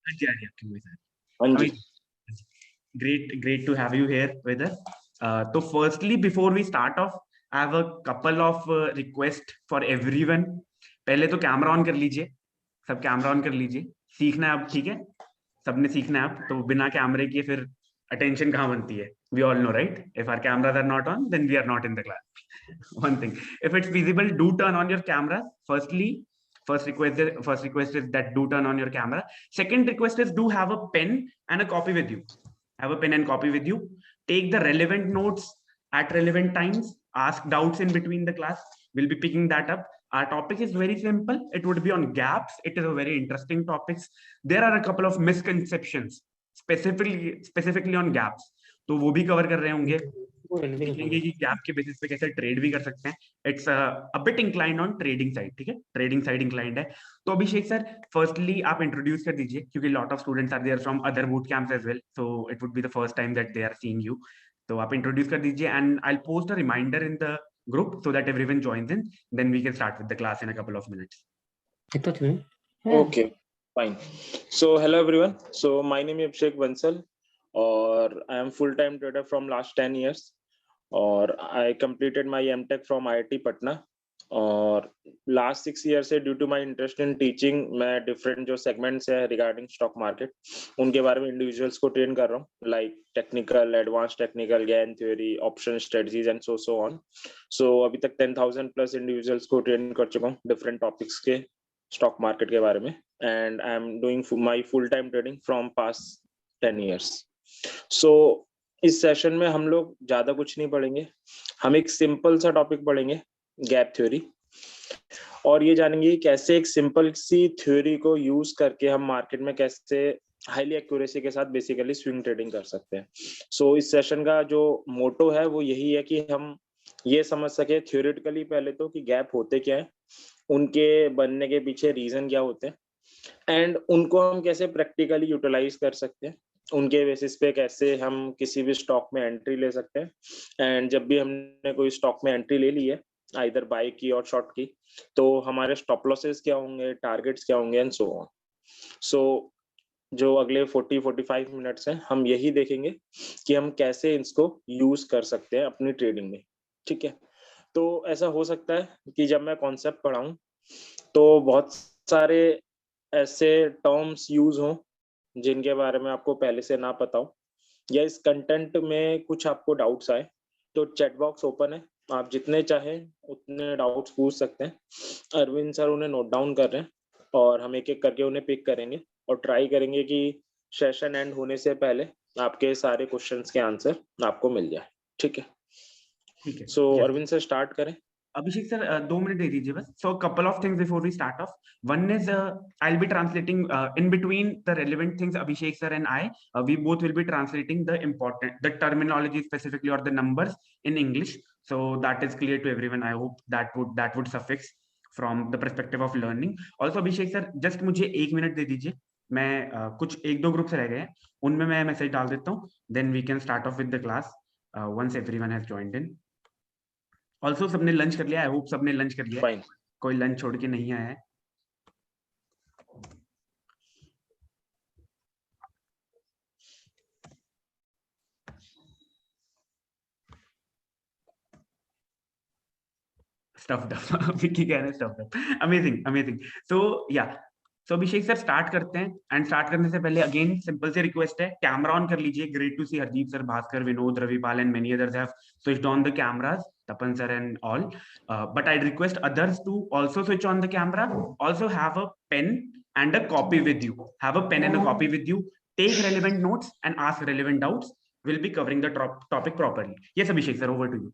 हाँ जी, आ रही है आपकी वॉइस। हाँ जी। Great to have you here with us. So firstly, before we start off, I have a couple of requests for everyone. पहले तो camera on कर लीजिए, सब कैमरा ऑन कर लीजिए। सीखना है अब, ठीक है? सबने सीखना है अब, तो बिना कैमरे के फिर अटेंशन कहाँ बनती है? We all know, right? If our cameras are not on, then we are not in the class. One thing, if it's feasible, do turn on your cameras. First request is that do turn on your camera. Second request is do have a pen and a copy with you. Have a pen and copy with you. Take the relevant notes at relevant times. Ask doubts in between the class. We'll be picking that up. Our topic is very simple. It would be on gaps. It is a very interesting topic. There are a couple of misconceptions specifically on gaps. तो वो भी cover कर रहे होंगे। देखेंगे कि gap के basis पे कैसे ट्रेड भी कर सकते हैं। It's a bit inclined on trading side, ठीक है? ट्रेडिंग साइड इंक्लाइंड है। तो अभिषेक सर, फर्स्टली आप इंट्रोड्यूस कर दीजिए, क्योंकि lot of students are there from other boot camps as well, so it would be the first time that they are seeing you. तो आप इंट्रोड्यूस कर दीजिए and I will post a reminder in the group so that everyone joins in, then we can start with the class in a couple of minutes. Okay, fine. So hello everyone. So my name is Abhishek Bansal और I am full-time trader from last 10 years और I completed my MTech from IIT Patna और last 6 years से due to my interest in teaching मैं different जो segments है regarding stock market उनके बारे में individuals को train कर रहा हूँ, like technical, advanced technical, game theory, option strategies and so on. So अभी तक 10,000 plus individuals को train कर चुका हूँ different topics के स्टॉक मार्केट के बारे में and I am doing my full time trading from past 10 years. So इस सेशन में हम लोग ज्यादा कुछ नहीं पढ़ेंगे, हम एक सिंपल सा टॉपिक पढ़ेंगे, गैप थ्योरी, और ये जानेंगे कैसे एक सिंपल सी थ्योरी को यूज करके हम मार्केट में कैसे हाईली एक्यूरेसी के साथ बेसिकली स्विंग ट्रेडिंग कर सकते हैं। सो इस सेशन का जो मोटो है वो यही है कि हम ये समझ सके थ्योरेटिकली पहले तो कि गैप होते क्या है, उनके बनने के पीछे रीजन क्या होते हैं एंड उनको हम कैसे प्रैक्टिकली यूटिलाइज कर सकते हैं, उनके बेसिस पे कैसे हम किसी भी स्टॉक में एंट्री ले सकते हैं एंड जब भी हमने कोई स्टॉक में एंट्री ले ली है आइदर बाय की और शॉर्ट की, तो हमारे स्टॉप लॉसेस क्या होंगे, टारगेट्स क्या होंगे एंड सो ऑन। सो जो अगले 40-45 मिनट्स हैं हम यही देखेंगे कि हम कैसे इसको यूज कर सकते हैं अपनी ट्रेडिंग में, ठीक है? तो ऐसा हो सकता है कि जब मैं कॉन्सेप्ट पढ़ाऊं तो बहुत सारे ऐसे टर्म्स यूज हों जिनके बारे में आपको पहले से ना पता हो या इस कंटेंट में कुछ आपको डाउट्स आए, तो चैट बॉक्स ओपन है, आप जितने चाहें उतने डाउट्स पूछ सकते हैं। अरविंद सर उन्हें नोट डाउन कर रहे हैं और हम एक एक करके उन्हें पिक करेंगे और ट्राई करेंगे कि सेशन एंड होने से पहले आपके सारे क्वेश्चंस के आंसर आपको मिल जाए, ठीक है? ठीक है। सो अरविंद सर स्टार्ट करें। Abhishek sir, 2 minutes दे दीजिए बस. So a couple of things before we start off. One is I'll be translating in between the relevant things. Abhishek sir and I, we both will be translating the terminology specifically or the numbers in English. So that is clear to everyone. I hope that would suffice from the perspective of learning. Also Abhishek sir, just मुझे 1 minute दे दीजिए. मैं कुछ 1-2 groups रह गए हैं, उनमें मैं message डाल देता हूँ. Then we can start off with the class once everyone has joined in. Also सबने लंच कर लिया? आई होप सबने लंच कर लिया है, कोई लंच छोड़ के नहीं आया है। स्टफ्ड अप विकी कह रहे हैं stuffed up. Amazing. So Abhishek sir start करते हैं एंड स्टार्ट करने से पहले अगेन सिंपल से रिक्वेस्ट है, कैमरा ऑन कर लीजिए। Great to see Hardeep sir, Bhaskar, Vinod, Ravipal and many others have switched on the cameras, Tapan sir and all, but I'd request others to also switch on the camera. Also have a pen and a copy with you. Have a pen and a copy with you. Take relevant notes and ask relevant doubts. We'll be covering the topic properly. Yes Abhishek sir, over to you.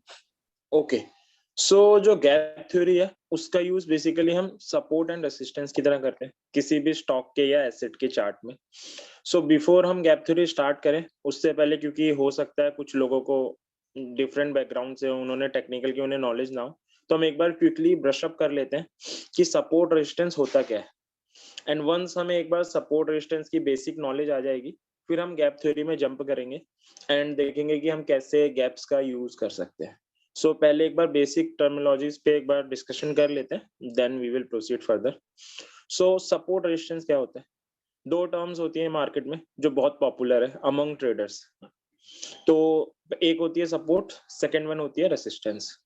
Okay. सो जो gap theory है उसका use basically हम support and resistance की तरह करते हैं किसी भी स्टॉक के या एसेट के चार्ट में। सो बिफोर हम गैप थ्योरी स्टार्ट करें उससे पहले, क्योंकि हो सकता है कुछ लोगों को डिफरेंट बैकग्राउंड से उन्होंने टेक्निकल की उन्हें नॉलेज ना हो, तो हम एक बार क्विकली ब्रश अप कर लेते हैं कि सपोर्ट रेजिस्टेंस होता क्या है। एंड वंस हमें एक बार सपोर्ट रेजिस्टेंस की बेसिक नॉलेज आ जाएगी, फिर हम गैप थ्योरी में जंप करेंगे एंड देखेंगे कि हम कैसे गैप्स का यूज कर सकते हैं। सो पहले एक बार बेसिक टर्मिनोलॉजीज पे एक बार डिस्कशन कर लेते हैं, then we will proceed further. So support resistance क्या होता है? दो टर्म्स होती है मार्केट में जो बहुत पॉपुलर है अमंग ट्रेडर्स। तो एक होती है सपोर्ट, सेकंड वन होती है रेसिस्टेंस।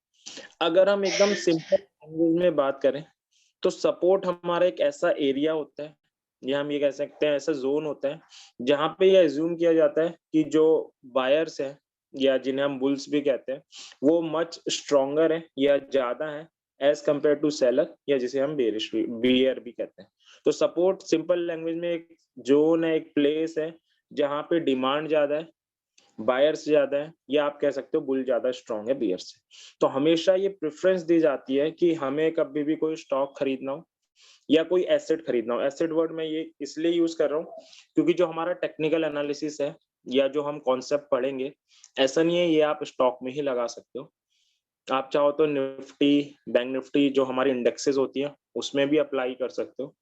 अगर हम एकदम सिंपल लैंग्वेज में बात करें तो सपोर्ट हमारा एक ऐसा एरिया होता है, या हम ये कह सकते हैं ऐसा जोन होता है जहां पे ये अज्यूम किया जाता है कि जो बायर्स हैं या जिन्हें हम बुल्स भी कहते हैं वो मच स्ट्रॉन्गर है या ज्यादा है एज कंपेयर टू सेलर, या जिसे हम बेरिश बियर भी कहते हैं। तो सपोर्ट सिंपल लैंग्वेज में एक जोन है, एक प्लेस है जहां पे डिमांड ज्यादा है, बायर्स ज्यादा है, या आप कह सकते हो बुल ज्यादा स्ट्रॉन्ग है बियर से। तो हमेशा ये प्रेफरेंस दी जाती है कि हमें कभी भी कोई स्टॉक खरीदना हो या कोई एसेट खरीदना हो। एसेट वर्ड मैं ये इसलिए यूज कर रहा हूँ क्योंकि जो हमारा टेक्निकल एनालिसिस है या जो हम कॉन्सेप्ट पढ़ेंगे, ऐसा नहीं है ये आप स्टॉक में ही लगा सकते हो। आप चाहो तो निफ्टी, बैंक निफ्टी जो हमारी इंडेक्सेस होती हैं उसमें भी अप्लाई कर सकते हो।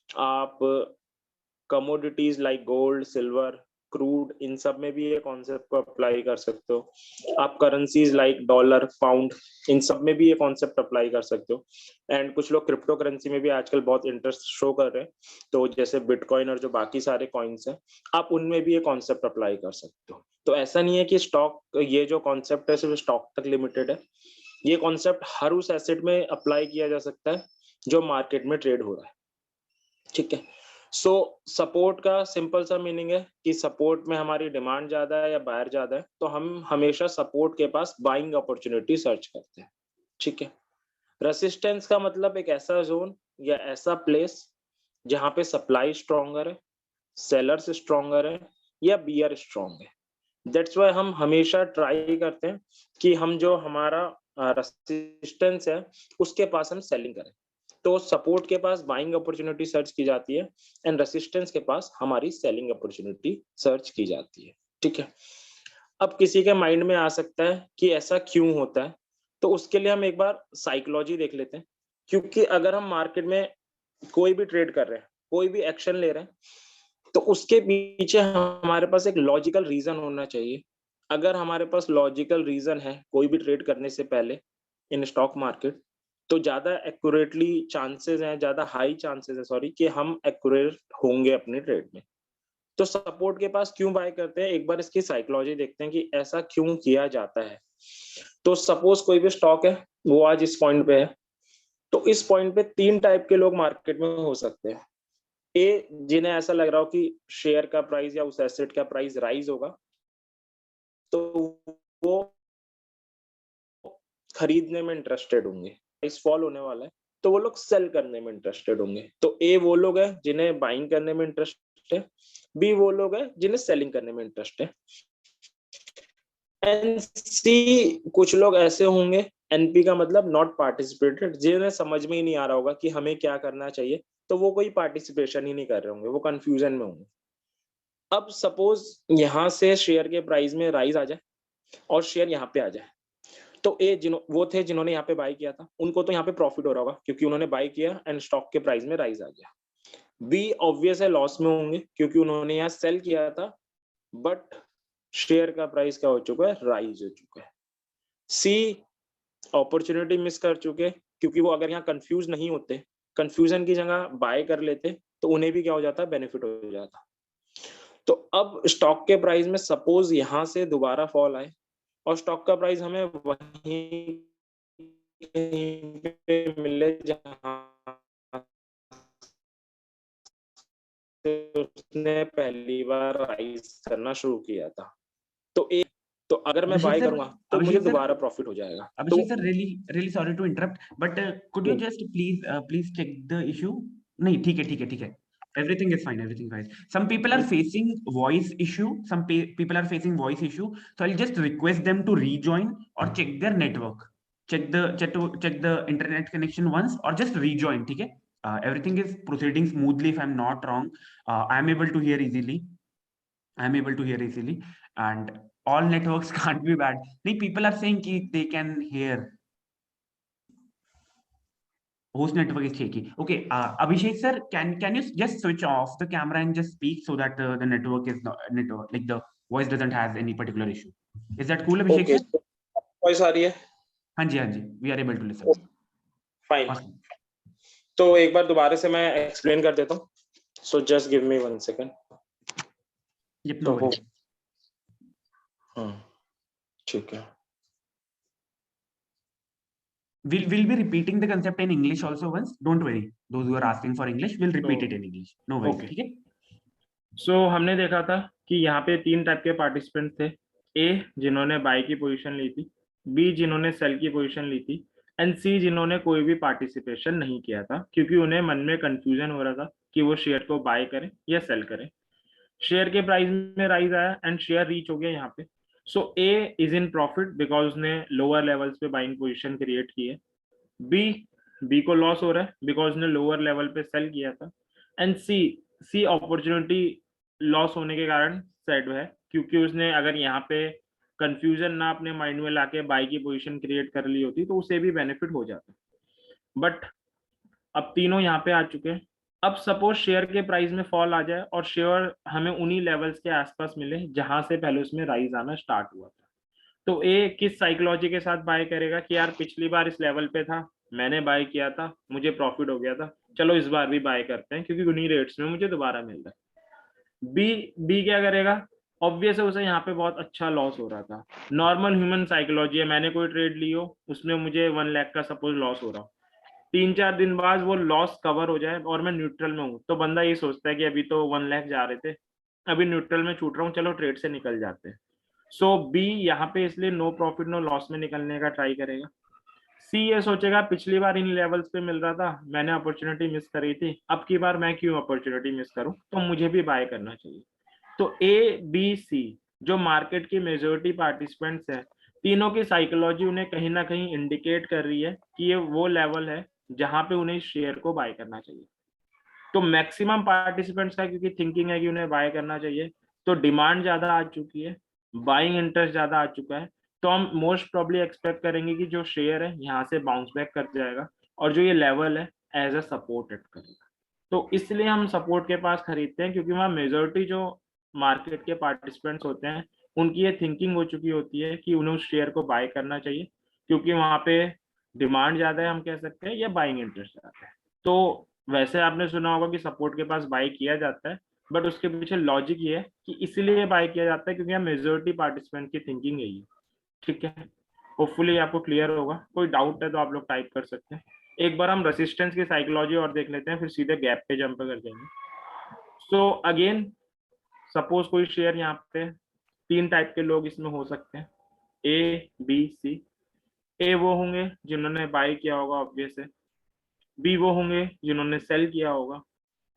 आप commodities like gold, silver, crude, इन सब में भी ये कॉन्सेप्ट को अप्लाई कर सकते हो। आप करेंसीज लाइक डॉलर, पाउंड, इन सब में भी ये कॉन्सेप्ट अप्लाई कर सकते हो। एंड कुछ लोग क्रिप्टो करेंसी में भी आजकल बहुत इंटरेस्ट शो कर रहे हैं, तो जैसे बिटकॉइन और जो बाकी सारे कॉइन्स हैं, आप उनमें भी ये कॉन्सेप्ट अप्लाई कर सकते हो। तो ऐसा नहीं है कि स्टॉक, ये जो कॉन्सेप्ट है सिर्फ स्टॉक तक लिमिटेड है, ये कॉन्सेप्ट हर उस एसेट में अप्लाई किया जा सकता है जो मार्केट में ट्रेड हो रहा है। ठीक है। सो सपोर्ट का सिंपल सा मीनिंग है कि सपोर्ट में हमारी डिमांड ज्यादा है या बायर ज्यादा है, तो हम हमेशा सपोर्ट के पास बाइंग अपॉर्चुनिटी सर्च करते हैं। ठीक है। रेसिस्टेंस का मतलब एक ऐसा जोन या ऐसा प्लेस जहां पे सप्लाई स्ट्रॉन्गर है, सेलर्स स्ट्रॉन्गर है या बियर स्ट्रॉन्ग है। दैट्स वाई हम हमेशा ट्राई करते हैं कि हम जो हमारा रेसिस्टेंस है उसके पास हम सेलिंग करें। तो सपोर्ट के पास बाइंग अपॉर्चुनिटी सर्च की जाती है एंड रेसिस्टेंस के पास हमारी सेलिंग अपॉर्चुनिटी सर्च की जाती है। ठीक है। अब किसी के माइंड में आ सकता है कि ऐसा क्यों होता है, तो उसके लिए हम एक बार साइकोलॉजी देख लेते हैं। क्योंकि अगर हम मार्केट में कोई भी ट्रेड कर रहे हैं, कोई भी एक्शन ले रहे हैं, तो उसके पीछे हमारे पास एक लॉजिकल रीजन होना चाहिए। अगर हमारे पास लॉजिकल रीजन है कोई भी ट्रेड करने से पहले इन स्टॉक मार्केट, तो ज्यादा एक्यूरेटली चांसेस हैं, ज्यादा हाई चांसेस है सॉरी, कि हम एक्यूरेट होंगे अपने ट्रेड में। तो सपोर्ट के पास क्यों बाय करते हैं, एक बार इसकी साइकोलॉजी देखते हैं कि ऐसा क्यों किया जाता है। तो सपोज कोई भी स्टॉक है, वो आज इस पॉइंट पे है, तो इस पॉइंट पे तीन टाइप के लोग मार्केट में हो सकते हैं। ए, जिन्हें ऐसा लग रहा हो कि शेयर का प्राइस या उस एसेट का प्राइस राइज होगा, तो वो खरीदने में इंटरेस्टेड होंगे। प्राइस फॉल होने वाला है तो वो लोग सेल करने में इंटरेस्टेड होंगे। तो ए वो लोग हैं जिन्हें बाइंग करने में इंटरेस्ट है, बी वो लोग हैं जिन्हें सेलिंग करने में इंटरेस्ट है, एंड सी कुछ लोग ऐसे होंगे, एनपी का मतलब नॉट पार्टिसिपेटेड, जिन्हें समझ में ही नहीं आ रहा होगा कि हमें क्या करना चाहिए, तो वो कोई पार्टिसिपेशन ही नहीं कर रहे होंगे, वो कंफ्यूजन में होंगे। अब सपोज यहां से शेयर के प्राइस में राइज आ जाए और शेयर यहाँ पे आ जाए, तो ए वो थे जिन्होंने यहाँ पे बाय किया था, उनको तो यहाँ पे प्रॉफिट हो रहा होगा क्योंकि उन्होंने बाय किया एंड स्टॉक के प्राइस में राइज आ गया। बी ऑब्वियस है लॉस में होंगे क्योंकि उन्होंने यहाँ सेल किया था, बट शेयर का प्राइस क्या हो चुका है, राइज हो चुका है। सी अपॉर्चुनिटी मिस कर चुके क्योंकि वो अगर यहाँ कंफ्यूज नहीं होते, कंफ्यूजन की जगह बाय कर लेते, तो उन्हें भी क्या हो जाता, बेनिफिट हो जाता। तो अब स्टॉक के प्राइस में सपोज यहाँ से दोबारा फॉल आए और स्टॉक का प्राइस हमें वहीं पे मिले जहां उसने पहली बार राइज करना शुरू किया था, तो अगर मैं बाय करूंगा तो मुझे दोबारा प्रॉफिट हो जाएगा। Abhishek sir, really sorry to interrupt, but could you just please check the issue? नहीं, ठीक है. Everything is fine. Some people are facing voice issue. People are facing voice issue. So I'll just request them to rejoin or check their network. Check the internet connection once or just rejoin. ठीक है? Everything is proceeding smoothly if I'm not wrong. I'm able to hear easily. And all networks can't be bad. People are saying they can hear. Whose network is shaky? Okay, Abhishek sir, can you just switch off the camera and just speak so that the network is not, like the voice doesn't have any particular issue? Is that cool, Abhishek sir? Voice आ रही है? हाँ जी, we are able to listen. Fine. तो एक बार दोबारा से मैं एक्सप्लेन कर देता हूँ So just give me 1 second. Yep, no worries. ठीक है. We'll be repeating the concept in English also once. Don't worry. Those who are asking for English, we'll repeat it in English. No worries. Okay. ठीक है? सो हमने देखा था कि यहाँ पे 3 टाइप के पार्टिसिपेंट थे. ए जिन्होंने बाय की पोजीशन ली थी, बी जिन्होंने सेल की पोजीशन ली थी, एंड सी जिन्होंने कोई भी पार्टिसिपेशन नहीं किया था क्योंकि उन्हें मन में कंफ्यूजन हो रहा था कि वो शेयर को बाय करें या सेल करें. शेयर के प्राइस में राइज आया एंड शेयर रीच हो गया यहाँ पे. सो ए इज इन प्रॉफिट बिकॉज उसने लोअर लेवल्स पे बाइंग पोजीशन क्रिएट की है. बी को लॉस हो रहा है बिकॉज ने लोअर लेवल पे सेल किया था. एंड सी अपॉर्चुनिटी लॉस होने के कारण सेड है क्योंकि उसने अगर यहाँ पे कंफ्यूजन ना अपने माइंड में लाके बाई की पोजीशन क्रिएट कर ली होती तो उसे भी बेनिफिट हो जाता. बट अब तीनों यहाँ पे आ चुके हैं. अब सपोज शेयर के प्राइस में फॉल आ जाए और शेयर हमें उन्हीं लेवल्स के आसपास मिले जहां से पहले उसमें राइज आना स्टार्ट हुआ था. तो ए किस साइकोलॉजी के साथ बाय करेगा कि यार पिछली बार इस लेवल पे था, मैंने बाय किया था, मुझे प्रॉफिट हो गया था, चलो इस बार भी बाय करते हैं क्योंकि उन्हीं रेट्स में मुझे दोबारा मिल रहा है. बी क्या करेगा? ऑब्वियस है उसे यहाँ पे बहुत अच्छा लॉस हो रहा था. नॉर्मल ह्यूमन साइकोलॉजी है, मैंने कोई ट्रेड ली हो उसमें मुझे 1 लाख का सपोज लॉस हो रहा हो, 3-4 दिन बाद वो लॉस कवर हो जाए और मैं न्यूट्रल में हूँ तो बंदा ये सोचता है कि अभी तो 1 लाख जा रहे थे, अभी न्यूट्रल में छूट रहा हूँ, चलो ट्रेड से निकल जाते हैं. सो बी यहाँ पे इसलिए नो प्रॉफिट नो लॉस में निकलने का ट्राई करेगा. सी ये सोचेगा पिछली बार इन लेवल्स पे मिल रहा था, मैंने अपॉर्चुनिटी मिस करी थी, अब की बार मैं क्यों अपॉर्चुनिटी मिस करूं, तो मुझे भी बाय करना चाहिए. तो ए बी सी जो मार्केट की मेजोरिटी पार्टिसिपेंट्स हैं, तीनों की साइकोलॉजी उन्हें कहीं ना कहीं इंडिकेट कर रही है कि ये वो लेवल है जहां पे उन्हें शेयर को बाय करना चाहिए. तो मैक्सिमम पार्टिसिपेंट्स का क्योंकि थिंकिंग है कि उन्हें बाय करना चाहिए, तो डिमांड ज्यादा आ चुकी है, बाइंग इंटरेस्ट ज्यादा आ चुका है, तो हम मोस्ट प्रोबेबली एक्सपेक्ट करेंगे कि जो शेयर है यहाँ से बाउंस बैक कर जाएगा और जो ये लेवल है एज अ सपोर्ट एक्ट करेगा. तो इसलिए हम सपोर्ट के पास खरीदते हैं क्योंकि वहाँ मेजोरिटी जो मार्केट के पार्टिसिपेंट्स होते हैं उनकी ये थिंकिंग हो चुकी होती है कि उन्हें उस शेयर को बाय करना चाहिए क्योंकि वहाँ पे डिमांड ज्यादा है, हम कह सकते हैं, या बाइंग इंटरेस्ट ज्यादा है. तो वैसे आपने सुना होगा कि सपोर्ट के पास बाय किया जाता है, बट उसके पीछे लॉजिक ये है कि इसलिए बाय किया जाता है क्योंकि यहाँ मेजोरिटी पार्टिसिपेंट की थिंकिंग यही है. ठीक है, होपफुली आपको क्लियर होगा. कोई डाउट है तो आप लोग टाइप कर सकते हैं. एक बार हम रेसिस्टेंस की साइकोलॉजी और देख लेते हैं, फिर सीधे गैप पे जंप कर जाएंगे. सो अगेन सपोज कोई शेयर यहाँ पे 3 टाइप के लोग इसमें हो सकते हैं, ए बी सी. ए वो होंगे जिन्होंने बाय किया होगा ऑब्वियस है, बी वो होंगे जिन्होंने सेल किया होगा,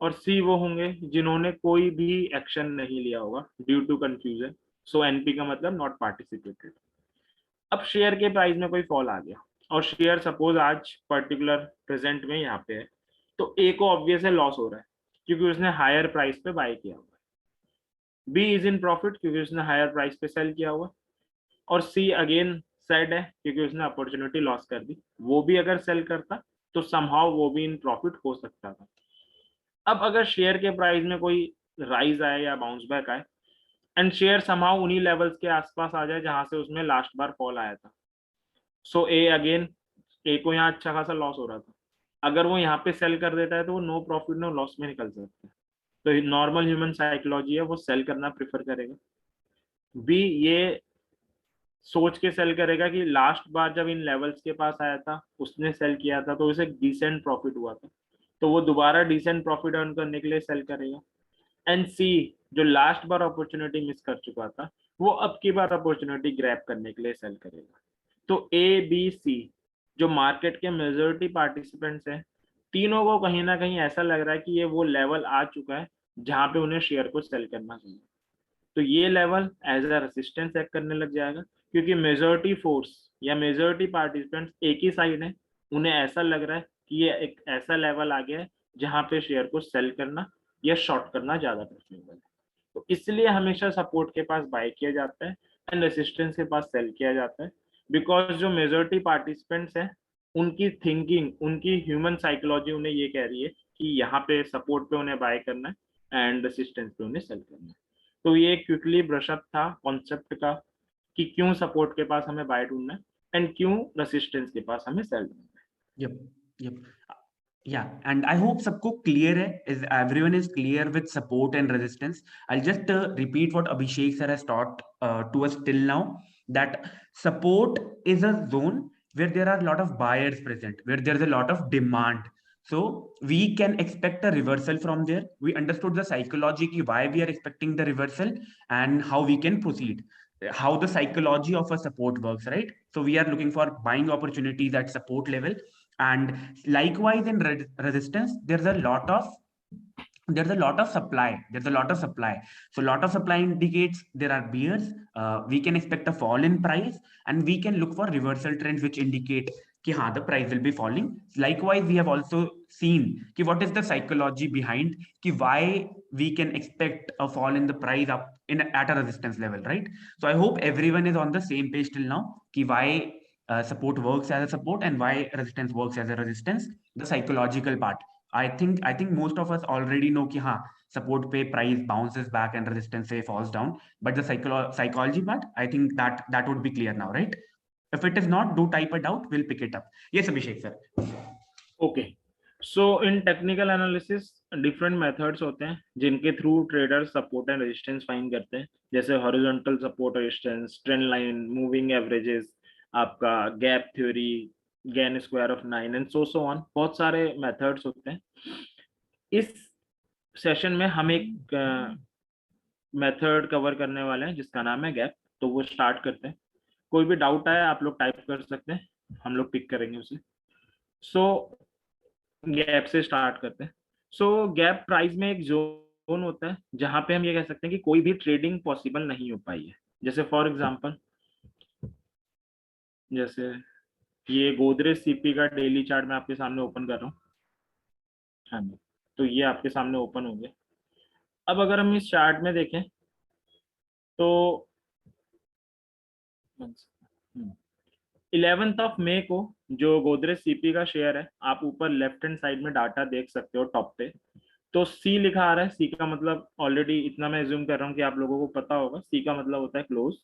और सी वो होंगे जिन्होंने कोई भी एक्शन नहीं लिया होगा due to confusion. So NP का मतलब नॉट पार्टिसिपेटेड. अब शेयर के प्राइस में कोई फॉल आ गया और शेयर सपोज आज पर्टिकुलर प्रेजेंट में यहाँ पे है, तो ए को ऑब्वियस है लॉस हो रहा है क्योंकि उसने हायर प्राइस पे बाय किया हुआ है. बी इज इन प्रॉफिट क्योंकि उसने हायर प्राइस पे सेल किया हुआ, और सी अगेन सैड है क्योंकि उसने अपॉर्चुनिटी लॉस कर दी. वो भी अगर सेल करता तो समहाउ वो भी इन प्रॉफिट हो सकता था. अब अगर शेयर के प्राइस में कोई राइज आए या बाउंस बैक आए एंड शेयर समहाउ उन्हीं लेवल्स के आसपास आ जाए जहां से उसमें लास्ट बार फॉल आया था, सो ए अगेन, ए को यहाँ अच्छा खासा लॉस हो रहा था, अगर वो यहाँ पे सेल कर देता है तो वो नो प्रॉफिट नो लॉस में निकल सकता है. तो नॉर्मल ह्यूमन साइकोलॉजी है, वो सेल करना प्रेफर करेगा. बी ये सोच के सेल करेगा कि लास्ट बार जब इन लेवल्स के पास आया था उसने सेल किया था तो उसे डिसेंट प्रॉफिट हुआ था, तो वो दोबारा डिसेंट प्रॉफिट अर्न करने के लिए सेल करेगा. एंड सी जो लास्ट बार अपॉर्चुनिटी मिस कर चुका था वो अब की बार अपॉर्चुनिटी ग्रैब करने के लिए सेल करेगा. तो ए बी सी जो मार्केट के मेजोरिटी पार्टिसिपेंट्स हैं, तीनों को कहीं ना कहीं ऐसा लग रहा है कि ये वो लेवल आ चुका है जहां पे उन्हें शेयर को सेल करना चाहिए. तो ये level as a resistance act करने लग जाएगा क्योंकि मेजोरिटी फोर्स या मेजोरिटी पार्टिसिपेंट्स एक ही साइड है, उन्हें ऐसा लग रहा है कि ये एक ऐसा लेवल आ गया है जहां पे शेयर को सेल करना या शॉर्ट करना ज्यादा प्रेफरेबल है. तो इसलिए हमेशा सपोर्ट के पास बाय किया जाता है एंड रेसिस्टेंस के पास सेल किया जाता है, बिकॉज जो मेजोरिटी पार्टिसिपेंट्स हैं उनकी थिंकिंग, उनकी ह्यूमन साइकोलॉजी उन्हें ये कह रही है कि यहाँ पे सपोर्ट पे उन्हें बाय करना है एंड रेसिस्टेंस पे उन्हें सेल करना है. तो ये क्विकली ब्रशअप था कॉन्सेप्ट का कि क्यों सपोर्ट के पास हमें बाय ढूंढना है एंड क्यों रेसिस्टेंस के पास हमें सेल ढूंढना है. Yep. Yeah, and I hope सबको clear है, is everyone is clear with support and resistance. I'll just repeat what Abhishek sir has taught to us till now, that support is a zone where there are a lot of buyers present, where there's a lot of demand. So we can expect a reversal from there. We understood the psychology ki why we are expecting the reversal and how we can proceed, how the psychology of a support works, right? So we are looking for buying opportunities at support level, and likewise in resistance there's a lot of supply. So a lot of supply indicates there are bears. We can expect a fall in price, and we can look for reversal trends which indicate कि हाँ, the price will be falling. Likewise, we have also seen कि what is the psychology behind कि why we can expect a fall in the price up in at a resistance level, right? So I hope everyone is on the same page till now कि why support works as a support and why resistance works as a resistance. The psychological part, I think most of us already know कि हाँ, support पे price bounces back and resistance say falls down, but the psychology part, I think that would be clear now, right? If it is not, do type it out, we'll pick it up. Yes, Abhishek sir. Okay, so in technical analysis different methods होते हैं जिनके through trader support and resistance find करते हैं, जैसे horizontal support resistance, trend line, moving averages, आपका gap theory, Gann square of 9 and so on. बहुत सारे methods होते हैं. इस सेशन में हम एक मेथड कवर करने वाले हैं जिसका नाम है गैप. तो वो स्टार्ट करते हैं. कोई भी डाउट आए आप लोग टाइप कर सकते हैं, हम लोग पिक करेंगे उसे. सो गैप से स्टार्ट करते हैं. सो गैप प्राइस में एक जोन होता है जहां पे हम ये कह सकते हैं कि कोई भी ट्रेडिंग पॉसिबल नहीं हो पाई है. जैसे फॉर एग्जांपल, जैसे ये गोदरेज सीपी का डेली चार्ट मैं आपके सामने ओपन कर रहा हूँ. हाँ जी, तो ये आपके सामने ओपन हो गया. अब अगर हम इस चार्ट में देखें तो 11 मई को जो गोदरेज सीपी का शेयर है, आप ऊपर लेफ्ट हैंड साइड में डाटा देख सकते हो टॉप पे. तो सी लिखा आ रहा है. सी का मतलब ऑलरेडी इतना मैं एज्यूम कर रहा हूँ कि आप लोगों को पता होगा. सी का मतलब होता है क्लोज.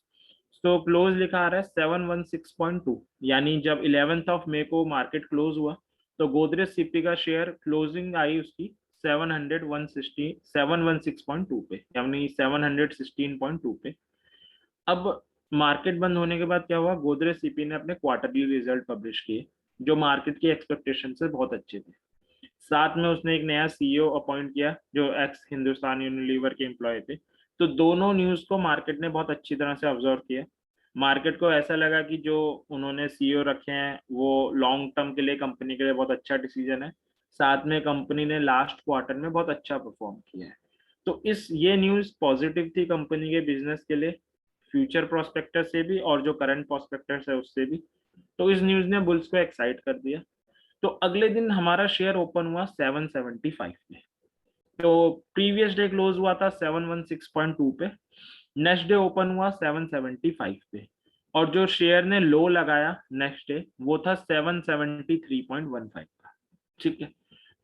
तो क्लोज लिखा आ रहा है 716.2, यानी जब 11 मई को मार्केट क्लोज हुआ तो गोदरेज सीपी का शेयर क्लोजिंग आई उसकी 716.2 पे, यानी 716.2 पे. अब मार्केट बंद होने के बाद क्या हुआ, गोदरेज सीपी ने अपने क्वार्टरली रिजल्ट पब्लिश किए जो मार्केट की एक्सपेक्टेशन से बहुत अच्छे थे. साथ में उसने एक नया सीईओ अपॉइंट किया जो एक्स हिंदुस्तान यूनिलीवर के एम्प्लॉय थे. तो दोनों न्यूज को मार्केट ने बहुत अच्छी तरह से ऑब्जर्व किया. मार्केट को ऐसा लगा कि जो उन्होंने सीईओ रखे हैं वो लॉन्ग टर्म के लिए कंपनी के लिए बहुत अच्छा डिसीजन है. साथ में कंपनी ने लास्ट क्वार्टर में बहुत अच्छा परफॉर्म किया है. तो ये न्यूज पॉजिटिव थी कंपनी के बिजनेस के लिए, फ्यूचर प्रोस्पेक्टर से भी और जो करंट प्रोस्पेक्टर्स है उससे भी. तो इस न्यूज ने बुल्स को एक्साइट कर दिया. तो अगले दिन हमारा शेयर ओपन हुआ 775 पे. तो प्रीवियस डे क्लोज हुआ था 716.2 पे, नेक्स्ट डे ओपन हुआ 775 पे, और जो शेयर ने लो लगाया नेक्स्ट डे वो था 773.15 का. ठीक है,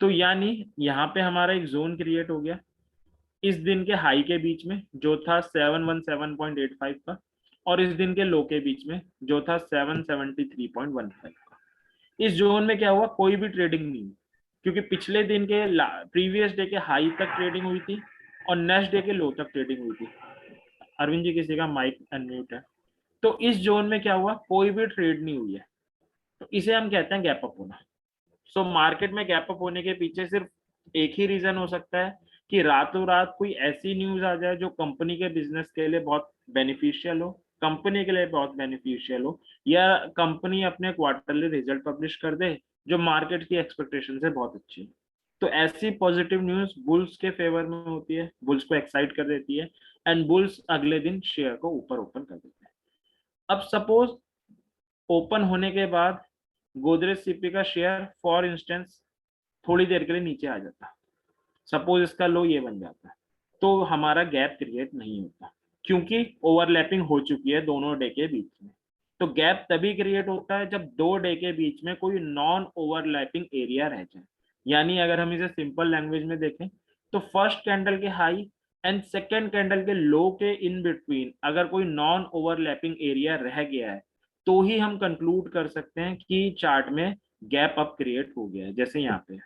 तो यानी यहाँ पे हमारा एक जोन क्रिएट हो गया इस दिन के हाई के बीच में जो था 717.85 का, और इस दिन के लो के बीच में जो था 773.15 का. इस जोन में क्या हुआ, कोई भी ट्रेडिंग नहीं हुई क्योंकि पिछले दिन के प्रीवियस डे के हाई तक ट्रेडिंग हुई थी और नेक्स्ट डे के लो तक ट्रेडिंग हुई थी. अरविंद जी किसी का माइक अनम्यूट है. तो इस जोन में क्या हुआ, कोई भी ट्रेड नहीं हुई है. तो इसे हम कहते हैं गैप अप होना. सो मार्केट में गैप अप होने के पीछे सिर्फ एक ही रीजन हो सकता है कि रातों रात कोई ऐसी न्यूज आ जाए जो कंपनी के बिजनेस के लिए बहुत बेनिफिशियल हो, कंपनी के लिए बहुत बेनिफिशियल हो, या कंपनी अपने क्वार्टरली रिजल्ट पब्लिश कर दे जो मार्केट की एक्सपेक्टेशन से बहुत अच्छी है. तो ऐसी पॉजिटिव न्यूज बुल्स के फेवर में होती है, बुल्स को एक्साइट कर देती है एंड बुल्स अगले दिन शेयर को ऊपर ओपन कर देते हैं. अब सपोज ओपन होने के बाद गोदरेज सीपी का शेयर फॉर इंस्टेंस थोड़ी देर के लिए नीचे आ जाता, सपोज इसका लो ये बन जाता, तो हमारा गैप क्रिएट नहीं होता क्योंकि ओवरलैपिंग हो चुकी है दोनों डे के बीच में. तो गैप तभी क्रिएट होता है जब दो डे के बीच में कोई नॉन ओवरलैपिंग एरिया रह जाए. यानी अगर हम इसे सिंपल लैंग्वेज में देखें तो फर्स्ट कैंडल के हाई एंड सेकेंड कैंडल के लो के इन बिटवीन अगर कोई नॉन ओवरलैपिंग एरिया रह गया है तो ही हम कंक्लूड कर सकते हैं कि चार्ट में गैप अप क्रिएट हो गया है. जैसे यहाँ पे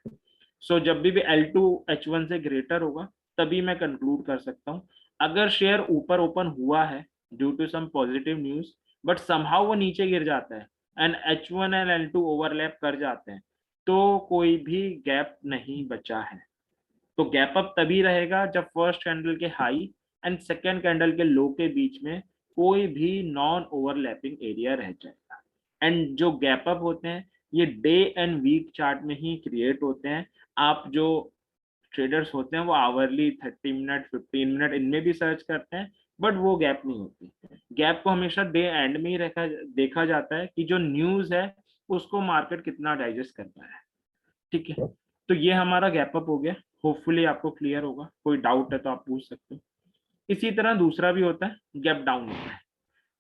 सो जब भी L2 H1 से ग्रेटर होगा तभी मैं कंक्लूड कर सकता हूँ। अगर शेयर ऊपर ओपन हुआ है due to some positive news but somehow वो नीचे गिर जाता है and H1 and L2 overlap कर जाते हैं तो कोई भी गैप नहीं बचा है। तो गैप अप तभी रहेगा जब फर्स्ट कैंडल के हाई एंड सेकेंड कैंडल के लो के बीच में कोई भी नॉन ओवरलैपिंग एरिया रह जाएगा। एंड जो गैप अप होते हैं ये डे एंड वीक चार्ट में ही क्रिएट होते हैं। आप जो ट्रेडर्स होते हैं वो आवरली 30 मिनट 15 मिनट इनमें भी सर्च करते हैं बट वो गैप नहीं होती। गैप को हमेशा डे एंड में ही देखा जाता है कि जो न्यूज है उसको मार्केट कितना डाइजेस्ट करता है। ठीक है, तो ये हमारा गैप अप हो गया। होपफुली आपको क्लियर होगा, कोई डाउट है तो आप पूछ सकते हो। इसी तरह दूसरा भी होता है, गैप डाउन होता है।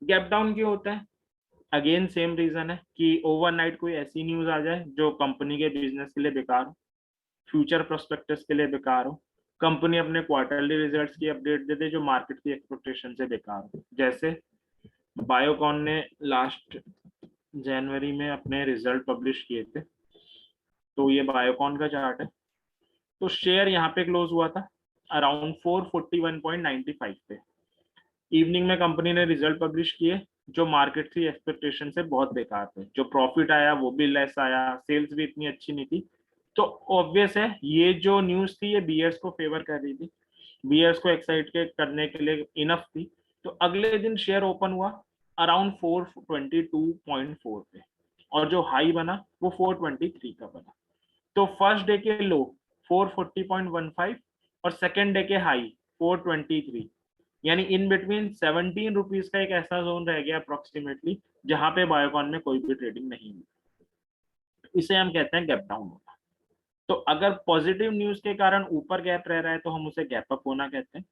गैप डाउन क्यों होता है? अगेन सेम रीजन है कि ओवरनाइट कोई ऐसी न्यूज आ जाए जो कंपनी के बिजनेस के लिए बेकार हो, फ्यूचर प्रोस्पेक्टस के लिए बेकार हो, कंपनी अपने क्वार्टरली रिजल्ट्स की अपडेट दे दे जो मार्केट की एक्सपेक्टेशन से बेकार हो। जैसे बायोकॉन ने लास्ट जनवरी में अपने रिजल्ट पब्लिश किए थे, तो ये बायोकॉन का चार्ट है। तो शेयर यहाँ पे क्लोज हुआ था अराउंड 441.95 पे। इवनिंग में कंपनी ने रिजल्ट पब्लिश किए जो मार्केट की एक्सपेक्टेशन से बहुत बेकार थे। जो प्रॉफिट आया वो भी लेस आया, सेल्स भी इतनी अच्छी नहीं थी। तो ऑब्वियस है ये जो न्यूज थी ये बीयर्स को फेवर कर रही थी, बीयर्स को एक्साइट करने के लिए इनफ थी। तो अगले दिन शेयर ओपन हुआ अराउंड 422.4 पे और जो हाई बना वो 423 का बना। तो फर्स्ट डे के लो 440.15 और सेकेंड डे के हाई 423, यानी इन बिटवीन 17 रुपीज का एक ऐसा जोन रह गया अप्रोक्सीमेटली जहां पे बायोकॉन में कोई भी ट्रेडिंग नहीं हुई। इसे हम कहते हैं गैप डाउन होना। तो अगर पॉजिटिव न्यूज के कारण ऊपर गैप रह रहा है तो हम उसे गैप अप होना कहते हैं।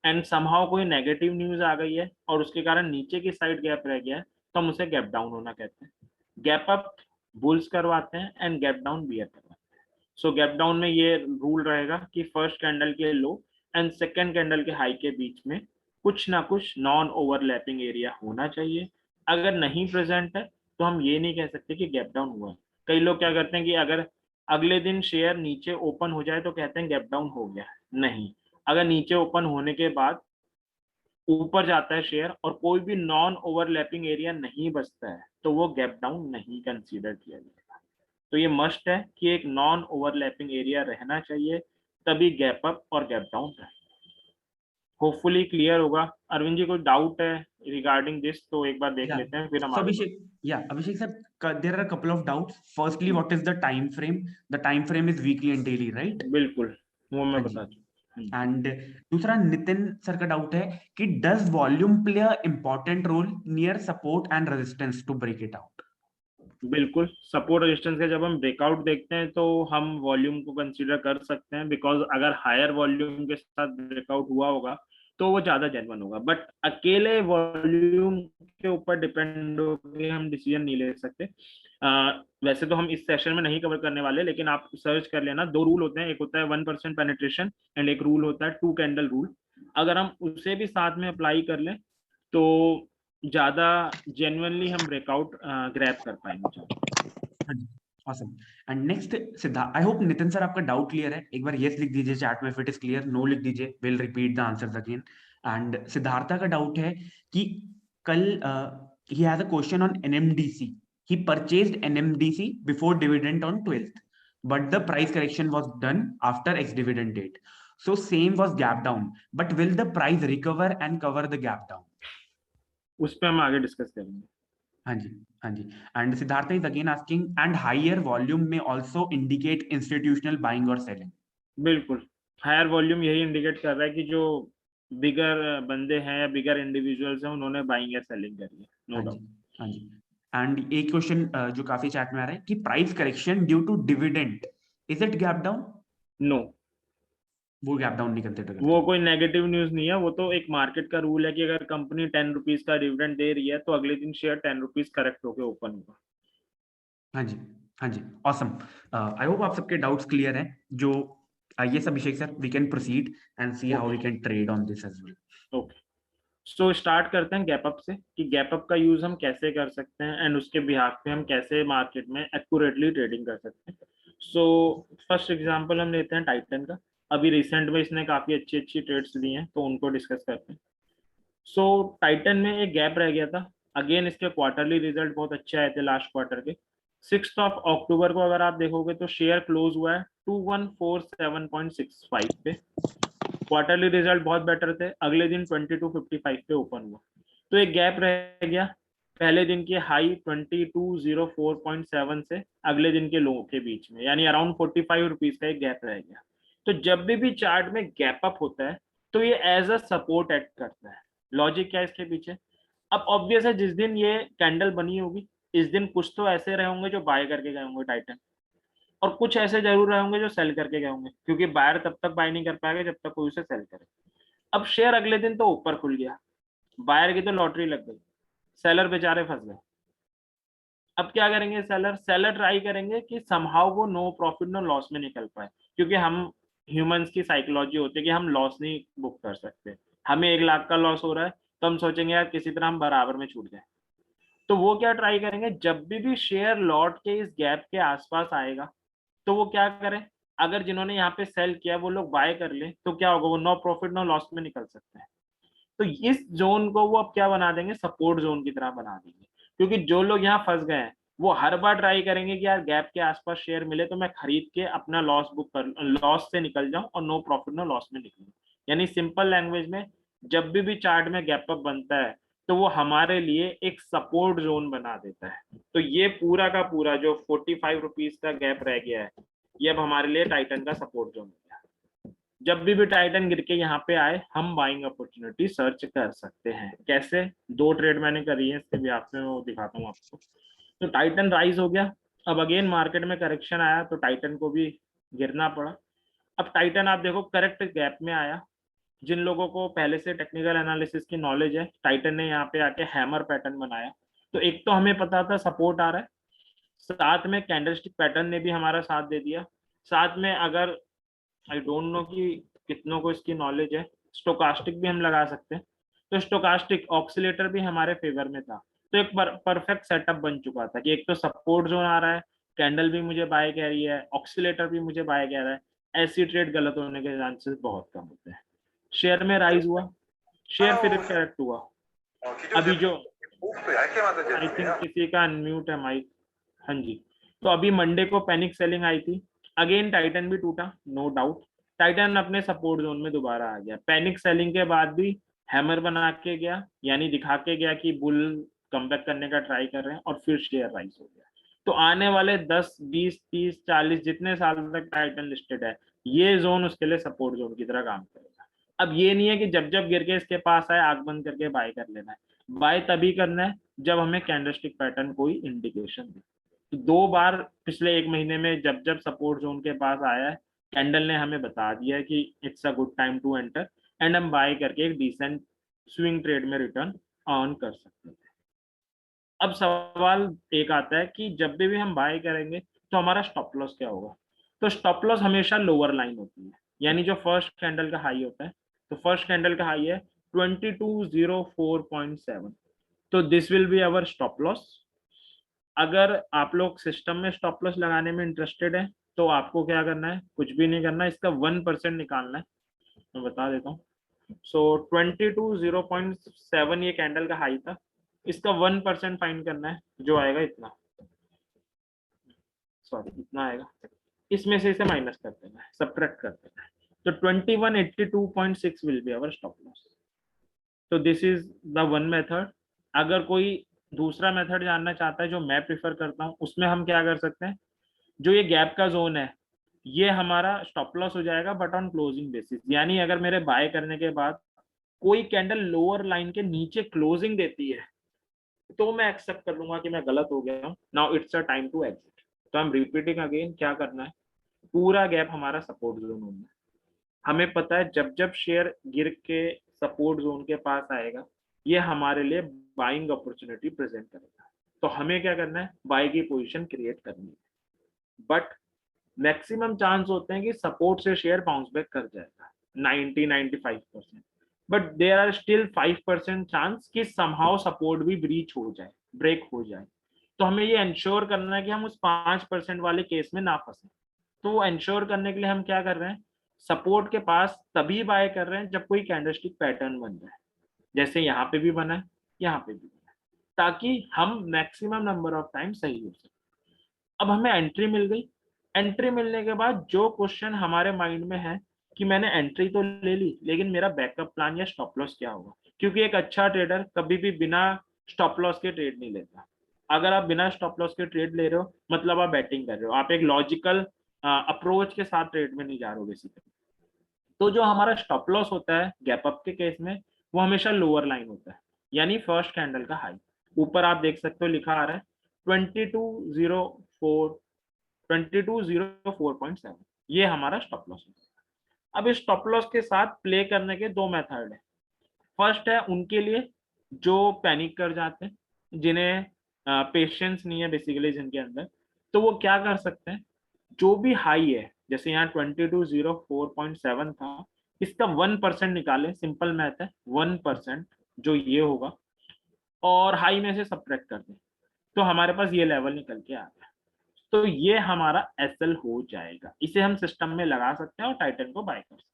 एंड समहाउ कोई नेगेटिव न्यूज आ गई है और उसके कारण नीचे की साइड गैप रह गया है तो हम उसे गैप डाउन होना कहते हैं। गैप अप बुल्स करवाते हैं एंड गैप डाउन बियर करवाते हैं। सो गैप डाउन में ये रूल रहेगा कि फर्स्ट कैंडल के लो एंड सेकेंड कैंडल के हाई के बीच में कुछ ना कुछ नॉन ओवरलैपिंग एरिया होना चाहिए। अगर नहीं प्रेजेंट है तो हम ये नहीं कह सकते कि गैप डाउन हुआ है। कई लोग क्या करते हैं कि अगर अगले दिन शेयर नीचे ओपन हो जाए तो कहते हैं गैप डाउन हो गया। नहीं, अगर नीचे ओपन होने के बाद ऊपर जाता है शेयर और कोई भी नॉन ओवरलैपिंग एरिया नहीं बचता है तो वो गैप डाउन नहीं कंसीडर किया जाएगा। तो ये मस्ट है कि एक नॉन ओवरलैपिंग एरिया रहना चाहिए तभी गैप अप और गैप डाउन रहे। होपफुली क्लियर होगा। अरविंद जी कोई डाउट है रिगार्डिंग दिस तो एक बार देख लेते हैं फिर हम So आगे Abhishek sir, there are a couple of doubts. Firstly, what is the time frame? The time frame is weekly and daily, right? बिल्कुल वो मैं हाँ जी। बता दूं। एंड दूसरा नितिन सर का डाउट है कि does volume play a important role near support and resistance to break it out? बिल्कुल, सपोर्ट रेजिस्टेंस के जब हम ब्रेकआउट देखते हैं तो हम वॉल्यूम को कंसीडर कर सकते हैं बिकॉज अगर हायर वॉल्यूम के साथ ब्रेकआउट हुआ होगा तो वो ज्यादा जेन्युइन होगा। बट अकेले वॉल्यूम के ऊपर डिपेंड होकर हम डिसीजन नहीं ले सकते। वैसे तो हम इस सेशन में नहीं कवर करने वाले लेकिन आप सर्च कर लेना। दो रूल होते हैं, एक होता है 1% पेनिट्रेशन एंड एक रूल होता है 2 कैंडल रूल। अगर हम उसे भी साथ में अप्लाई कर लें तो ज्यादा जेन्युइनली हम ब्रेकआउट ग्रैब कर पाएंगे। Awesome. And next, Siddharth, I hope Nitin sir आपका डाउट क्लियर है। एक बार yes लिख दीजिए चैट में, if it is clear, no लिख दीजिए, we'll repeat the answers again. And Siddhartha का डाउट है कि कल he has a question on NMDC. He purchased NMDC before dividend on 12th, but the price correction was done after ex-dividend date. So same was gap down, but will the price recover and cover the gap down? उस पर हम आगे discuss करेंगे। हाँ जी, हाँ जी। And Siddharth is again asking and higher volume में आल्सो इंडिकेट इंस्टीट्यूशनल बाइंग और सेलिंग? बिल्कुल, हायर वॉल्यूम यही इंडिकेट कर रहा है कि जो बिगर बंदे हैं या बिगर इंडिविजुअल्स हैं उन्होंने बाइंग या सेलिंग करी है। No doubt. हाँ जी। एंड एक क्वेश्चन जो काफी चैट में आ रहा है कि price correction due to dividend is it gap down? No, वो गैप डाउन नहीं कंसीडर वो करते। कोई नेगेटिव न्यूज नहीं है। वो तो एक मार्केट का रूल है कि अगर कंपनी 10 रुपीज का डिविडेंड दे रही है तो अगले दिन शेयर 10 रुपीज करेक्ट होकर ओपन होगा। हाँ जी, हाँ जी। ऑसम। आई होप आप सबके डाउट्स क्लियर हैं। जो yes Abhishek sir, we can proceed and see how we can trade on this as well. Okay, so start करते हैं गैप अप से कि गैप अप का यूज हम कैसे कर सकते हैं एंड उसके बिहाफ पे हम कैसे मार्केट में एक्यूरेटली ट्रेडिंग कर सकते हैं। सो फर्स्ट एग्जांपल हम लेते हैं टाइटन का। अभी रिसेंट में इसने काफी अच्छी अच्छी ट्रेड्स दी हैं, तो उनको डिस्कस करते हैं। सो टाइटन में एक गैप रह गया था। अगेन इसके क्वार्टरली रिजल्ट बहुत अच्छे आए थे लास्ट क्वार्टर के। 6 अक्टूबर को अगर आप देखोगे तो शेयर क्लोज हुआ है 2147.65 पे। क्वार्टरली रिजल्ट बहुत बेटर थे, अगले दिन 2255 पे ओपन हुआ। तो एक गैप रह गया, पहले दिन की हाई 2204.7 से अगले दिन के लो के बीच में, यानी अराउंड 45 रुपीज का एक गैप रह गया। तो जब भी चार्ट में गैप अप होता है तो ये एज अ सपोर्ट एक्ट करता है। लॉजिक क्या है इसके पीछे? अब ऑब्वियस है, जिस दिन ये कैंडल बनी होगी इस दिन कुछ तो ऐसे रहे होंगे जो बाय करके गए होंगे टाइटन, और कुछ ऐसे जरूर रहे होंगे जो सेल करके गए होंगे, क्योंकि बायर तब तक बाय नहीं कर पाएगा जब तक कोई उसे सेल करे। अब शेयर अगले दिन तो ऊपर खुल गया, बायर की तो लॉटरी लग गई, सेलर बेचारे फंस गए। अब क्या करेंगे सेलर? सेलर ट्राई करेंगे कि समहाउ वो नो प्रॉफिट नो लॉस में निकल पाए, क्योंकि हम ह्यूमंस की साइकोलॉजी होती है कि हम लॉस नहीं बुक कर सकते। हमें 1 लाख का लॉस हो रहा है तो हम सोचेंगे यार किसी तरह हम बराबर में छूट जाए। तो वो क्या ट्राई करेंगे, जब भी शेयर लौट के इस गैप के आसपास आएगा तो वो क्या करें, अगर जिन्होंने यहाँ पे सेल किया वो लोग बाय कर ले तो क्या होगा, वो नो प्रॉफिट नो लॉस में निकल सकते हैं। तो इस जोन को वो अब क्या बना देंगे, सपोर्ट जोन की तरह बना देंगे, क्योंकि जो लोग यहाँ फंस गए हैं वो हर बार ट्राई करेंगे कि यार गैप के आसपास शेयर मिले तो मैं खरीद के अपना लॉस बुक कर, लॉस से निकल जाऊं और नो प्रॉफिट नो लॉस में निकलूं। यानी सिंपल लैंग्वेज में, जब भी चार्ट में गैप अप बनता है तो वो हमारे लिए एक सपोर्ट जोन बना देता है। तो ये पूरा का पूरा जो 45 रुपीज का गैप रह गया है, ये अब हमारे लिए टाइटन का सपोर्ट जोन है। जब भी टाइटन गिर के यहाँ पे आए हम बाइंग अपॉर्चुनिटी सर्च कर सकते हैं। कैसे? 2 ट्रेड मैंने करी है इसके ब्याह में, वो दिखाता हूँ आपको। तो टाइटन राइज हो गया, अब अगेन मार्केट में करेक्शन आया तो टाइटन को भी गिरना पड़ा। अब टाइटन आप देखो करेक्ट गैप में आया। जिन लोगों को पहले से टेक्निकल एनालिसिस की नॉलेज है, टाइटन ने यहाँ पे आके हैमर पैटर्न बनाया। तो एक तो हमें पता था सपोर्ट आ रहा है, साथ में कैंडलस्टिक पैटर्न ने भी हमारा साथ दे दिया। साथ में अगर आई डोंट नो कि कितनों को इसकी नॉलेज है, स्टोकास्टिक भी हम लगा सकते हैं। तो स्टोकास्टिक ऑक्सीलेटर भी हमारे फेवर में था। तो एक परफेक्ट सेटअप बन चुका था कि एक तो सपोर्ट जोन आ रहा है, कैंडल भी मुझे बाय कह रही है, ऑक्सीलेटर भी मुझे बाय कह रहा है। ऐसी ट्रेड गलत होने के चांसेस बहुत कम होते हैं। शेयर में राइज हुआ, शेयर फिर करेक्ट हुआ। अभी जो आई थिंक किसी का अनम्यूट है माइक, हाँ जी। तो अभी मंडे को पैनिक सेलिंग आई थी, अगेन टाइटन भी टूटा, नो डाउट। टाइटन अपने सपोर्ट जोन में दोबारा आ गया, पैनिक सेलिंग के बाद भी हैमर बना के गया, यानी दिखा के गया कि बुल कमबैक करने का ट्राई कर रहे हैं, और फिर शेयर राइज हो गया। तो आने वाले 10 20 30 40 जितने साल तक टाइटन लिस्टेड है, ये जोन उसके लिए सपोर्ट जोन की तरह काम करेगा। अब ये नहीं है कि जब जब गिर के इसके पास आए आग बंद करके बाय कर लेना है। बाय तभी करना है जब हमें कैंडलस्टिक पैटर्न कोई इंडिकेशन दे। तो 2 बार पिछले 1 महीने में जब जब सपोर्ट जोन के पास आया है, कैंडल ने हमें बता दिया है कि it's a good time to enter, and हम बाय करके एक डिसेंट स्विंग ट्रेड में रिटर्न ऑन कर सकते हैं। अब सवाल एक आता है कि जब भी हम बाय करेंगे तो हमारा स्टॉप लॉस क्या होगा? तो स्टॉप लॉस हमेशा लोअर लाइन होती है, यानी जो फर्स्ट कैंडल का हाई होता है। तो फर्स्ट कैंडल का हाई है 2204.7, तो this will be our stop loss. अगर आप लोग सिस्टम में स्टॉप लॉस लगाने में इंटरेस्टेड है तो आपको क्या करना है, कुछ भी नहीं करना है, इसका 1% निकालना है। मैं बता देता हूँ। सो 22,007 ये कैंडल का हाई था, इसका 1% फाइंड करना है, जो आएगा इतना, सॉरी इतना आएगा, इसमें से इसे माइनस कर देना है, सब्ट्रैक्ट कर देना है। तो 2182.6 will be our stop loss. तो this is the one method. अगर कोई दूसरा मेथड जानना चाहता है जो मैं प्रिफर करता हूँ, उसमें हम क्या कर सकते हैं, जो ये गैप का जोन है ये हमारा स्टॉप लॉस हो जाएगा, बट ऑन क्लोजिंग बेसिस। यानी अगर मेरे बाय करने के बाद कोई कैंडल लोअर लाइन के नीचे क्लोजिंग देती है तो मैं एक्सेप्ट कर लूंगा कि मैं गलत हो गया हूँ, now it's a time to exit. तो हम रिपीटिंग अगेन क्या करना है, पूरा गैप हमारा सपोर्ट जोन होना है। हमें पता है जब जब शेयर गिर के सपोर्ट जोन के पास आएगा ये हमारे लिए बाइंग अपॉर्चुनिटी प्रेजेंट करेगा। तो हमें क्या करना है, बाय की पोजीशन क्रिएट करनी है। बट मैक्सिमम चांस होते हैं कि सपोर्ट से शेयर बाउंस बैक कर जाएगा 90-95%, but there are still 5% chance कि समहाउ सपोर्ट भी ब्रीच हो जाए, ब्रेक हो जाए। तो हमें ये इंश्योर करना है कि हम उस 5% वाले केस में ना फंसे। तो एंश्योर करने के लिए हम क्या कर रहे हैं, सपोर्ट के पास तभी बाय कर रहे हैं जब कोई कैंडलस्टिक पैटर्न बन जाए, जैसे यहाँ पे भी बना है, यहाँ पे भी बना है, ताकि हम मैक्सिमम नंबर ऑफ टाइम सही हो सके। अब हमें एंट्री मिल गई। एंट्री मिलने के बाद जो क्वेश्चन हमारे माइंड में है कि मैंने एंट्री तो ले ली, लेकिन मेरा बैकअप प्लान या स्टॉप लॉस क्या होगा, क्योंकि एक अच्छा ट्रेडर कभी भी बिना स्टॉप लॉस के ट्रेड नहीं लेता। अगर आप बिना स्टॉप लॉस के ट्रेड ले रहे हो मतलब आप बैटिंग कर रहे हो, आप एक लॉजिकल अप्रोच के साथ ट्रेड में नहीं जा रहे हो बेसिकली। तो जो हमारा स्टॉप लॉस होता है गैप अप के केस में, वो हमेशा लोअर लाइन होता है, यानी फर्स्ट कैंडल का हाई। ऊपर आप देख सकते हो लिखा आ रहा है 2204.7, ये हमारा स्टॉप लॉस है। अब इस स्टॉप लॉस के साथ प्ले करने के दो मेथड है। फर्स्ट है उनके लिए जो पैनिक कर जाते हैं, जिन्हें पेशेंस नहीं है बेसिकली जिनके अंदर, तो वो क्या कर सकते हैं, जो भी हाई है जैसे यहाँ 2204.7 था, इसका 1% निकाले, सिंपल मैथ है, 1% जो ये होगा, और हाई में से सब्ट्रैक्ट कर दें, तो हमारे पास ये लेवल निकल के आ गया। तो ये हमारा एसएल हो जाएगा, इसे हम सिस्टम में लगा सकते हैं और टाइटन को बाय कर सकते हैं।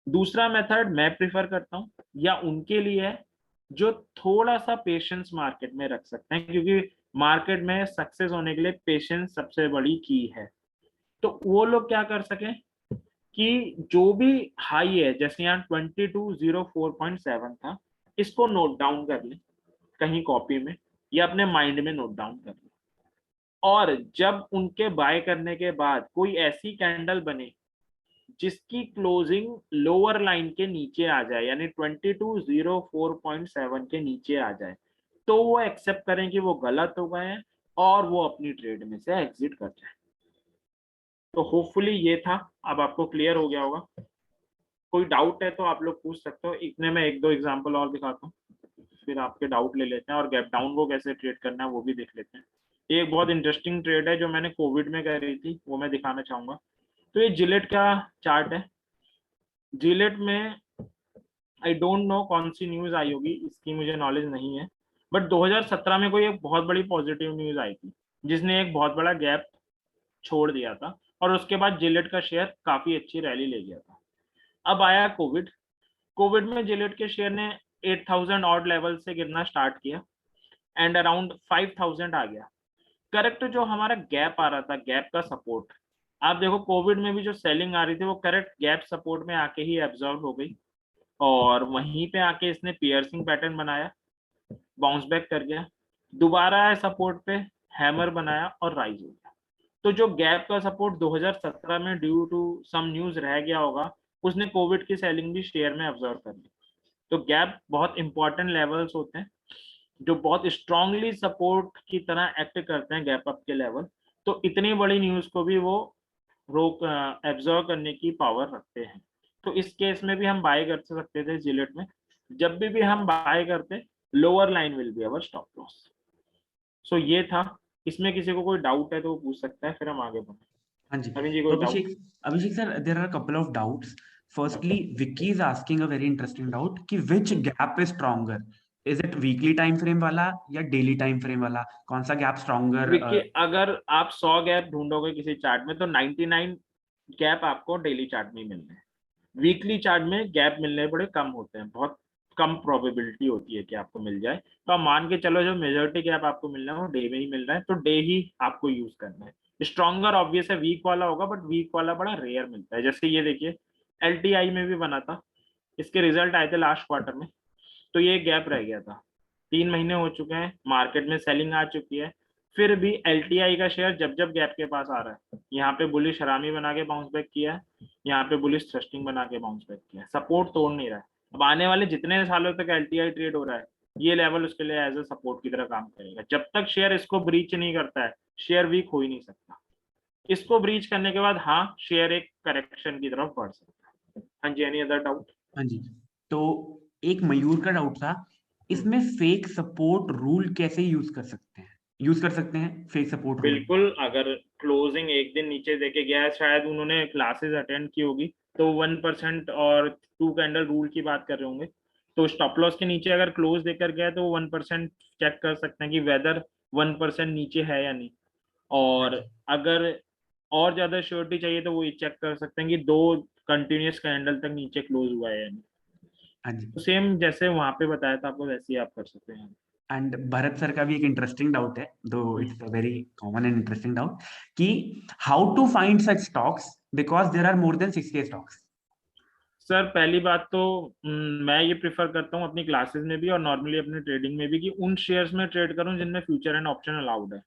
दूसरा मेथड मैं प्रिफर करता हूँ, या उनके लिए है जो थोड़ा सा पेशेंस मार्केट में रख सकते हैं, क्योंकि मार्केट में सक्सेस होने के लिए पेशेंस सबसे बड़ी की है। तो वो लोग क्या कर सके कि जो भी हाई है जैसे यहाँ 2204.7 था, इसको नोट डाउन कर ले कहीं कॉपी में या अपने माइंड में नोट डाउन कर ले, और जब उनके बाय करने के बाद कोई ऐसी कैंडल बने जिसकी क्लोजिंग लोअर लाइन के नीचे आ जाए, यानी 2204.7 के नीचे आ जाए, तो वो एक्सेप्ट करें कि वो गलत हो गए हैं और वो अपनी ट्रेड में से एग्जिट कर जाए। तो होपफुली ये था, अब आपको क्लियर हो गया होगा। कोई डाउट है तो आप लोग पूछ सकते हो, इतने में एक दो एग्जांपल और दिखाता हूँ, फिर आपके डाउट ले लेते हैं, और गैप डाउन को कैसे ट्रेड करना है वो भी देख लेते हैं। एक बहुत इंटरेस्टिंग ट्रेड है जो मैंने कोविड में करी थी, वो मैं दिखाना चाहूंगा। तो ये जिलेट का चार्ट है। जिलेट में आई डोंट नो कौन सी न्यूज आई होगी, इसकी मुझे नॉलेज नहीं है, बट 2017 में कोई एक बहुत बड़ी पॉजिटिव न्यूज आई थी जिसने एक बहुत बड़ा गैप छोड़ दिया था, और उसके बाद जिलेट का शेयर काफी अच्छी रैली ले गया था। अब आया कोविड। कोविड में जिलेट के शेयर ने 8000 ऑड लेवल से गिरना स्टार्ट किया एंड अराउंड 5000 आ गया। करेक्ट जो हमारा गैप आ रहा था, गैप का सपोर्ट, आप देखो कोविड में भी जो सेलिंग आ रही थी वो करेक्ट गैप सपोर्ट में आके ही एब्जॉर्व हो गई, और वहीं पे आके इसने पियर्सिंग पैटर्न बनाया, बाउंस बैक कर गया, दोबारा है सपोर्ट पे, हैमर बनाया और राइज हो गया। तो जो गैप का सपोर्ट 2017 में ड्यू टू सम न्यूज रह गया होगा, उसने कोविड की सेलिंग भी शेयर में ऑब्जर्व कर ली। तो गैप बहुत इंपॉर्टेंट लेवल्स होते हैं जो बहुत स्ट्रांगली सपोर्ट की तरह एक्ट करते हैं गैप अप के लेवल। तो इतनी बड़ी न्यूज को भी वो रोक एब्जॉर्व करने की पावर रखते हैं। तो इस केस में भी हम बाय कर सकते थे जिलेट में, जब भी हम बाय करते lower line will be our stop loss. So ये था, इसमें किसी को कोई डाउट है तो वो पूछ सकता है, फिर हम आगे बढ़े। हाँ जी, अभी जी तो कोई doubt? Abhishek sir, there are a couple of doubts. Firstly, Vicky is asking a very interesting doubt कि which gap is stronger? Is it weekly time frame वाला या daily time frame वाला? कौन सा gap stronger? देखिए अगर आप 100 gap ढूंढोगे किसी चार्ट में तो 99 गैप आपको डेली चार्ट में मिलने हैं। वीकली चार्ट में गैप मिलने बड़े कम होते हैं, बहुत कम प्रोबेबिलिटी होती है कि आपको मिल जाए। तो आप मान के चलो जो मेजोरिटी गैप आपको मिलना है वो डे में ही मिल रहा है, तो डे ही आपको यूज करना है। स्ट्रॉन्गर ऑब्वियस है वीक वाला होगा, बट वीक वाला बड़ा रेयर मिलता है। जैसे ये देखिए एलटीआई में भी बना था, इसके रिजल्ट आए थे लास्ट क्वार्टर में, तो ये गैप रह गया था। 3 महीने हो चुके हैं, मार्केट में सेलिंग आ चुकी है, फिर भी एलटीआई का शेयर जब जब गैप के पास आ रहा है, यहाँ पे बुलिश हरामी बना के बाउंस बैक किया है, यहाँ पे बुलिश थ्रस्टिंग बना के बाउंस बैक किया है, सपोर्ट तोड़ नहीं रहा है। अब आने वाले जितने सालों तक एलटीआई ट्रेड हो रहा है, ये लेवल उसके लिए एज ए सपोर्ट की तरह काम करेगा। जब तक शेयर इसको ब्रीच नहीं करता है, शेयर वीक हो ही नहीं सकता। इसको ब्रीच करने के बाद हाँ शेयर एक करेक्शन की तरफ बढ़ सकता है। हाँ जी, एनी अदर डाउट? हाँ जी, तो एक मयूर का डाउट था, इसमें फेक सपोर्ट रूल कैसे यूज कर सकते हैं फेक सपोर्ट रूल? बिल्कुल, अगर क्लोजिंग एक दिन नीचे देके गया है, शायद उन्होंने क्लासेस अटेंड की होगी, तो 1% और 2 कैंडल रूल की बात कर रहे होंगे, तो स्टॉप लॉस के नीचे अगर क्लोज देकर गया है तो 1% चेक कर सकते हैं कि वेदर 1% नीचे है या नहीं। और अगर और ज्यादा श्योरिटी चाहिए तो वो ये चेक कर सकते हैं कि 2 कंटिन्यूअस कैंडल तक नीचे क्लोज हुआ है। हाँ जी। तो सेम जैसे वहां पे बताया था आपको वैसे ही आप कर सकते हैं। एंड भरत सर का भी एक इंटरेस्टिंग डाउट है, though it's a very common and interesting doubt, कि how to find such stocks because there are more than 6K stocks. Sir पहली बात तो मैं ये प्रिफर करता हूँ अपनी क्लासेस में भी और नॉर्मली अपने ट्रेडिंग में भी कि उन शेयर्स में ट्रेड करूँ जिनमें फ्यूचर एंड ऑप्शन अलाउड है।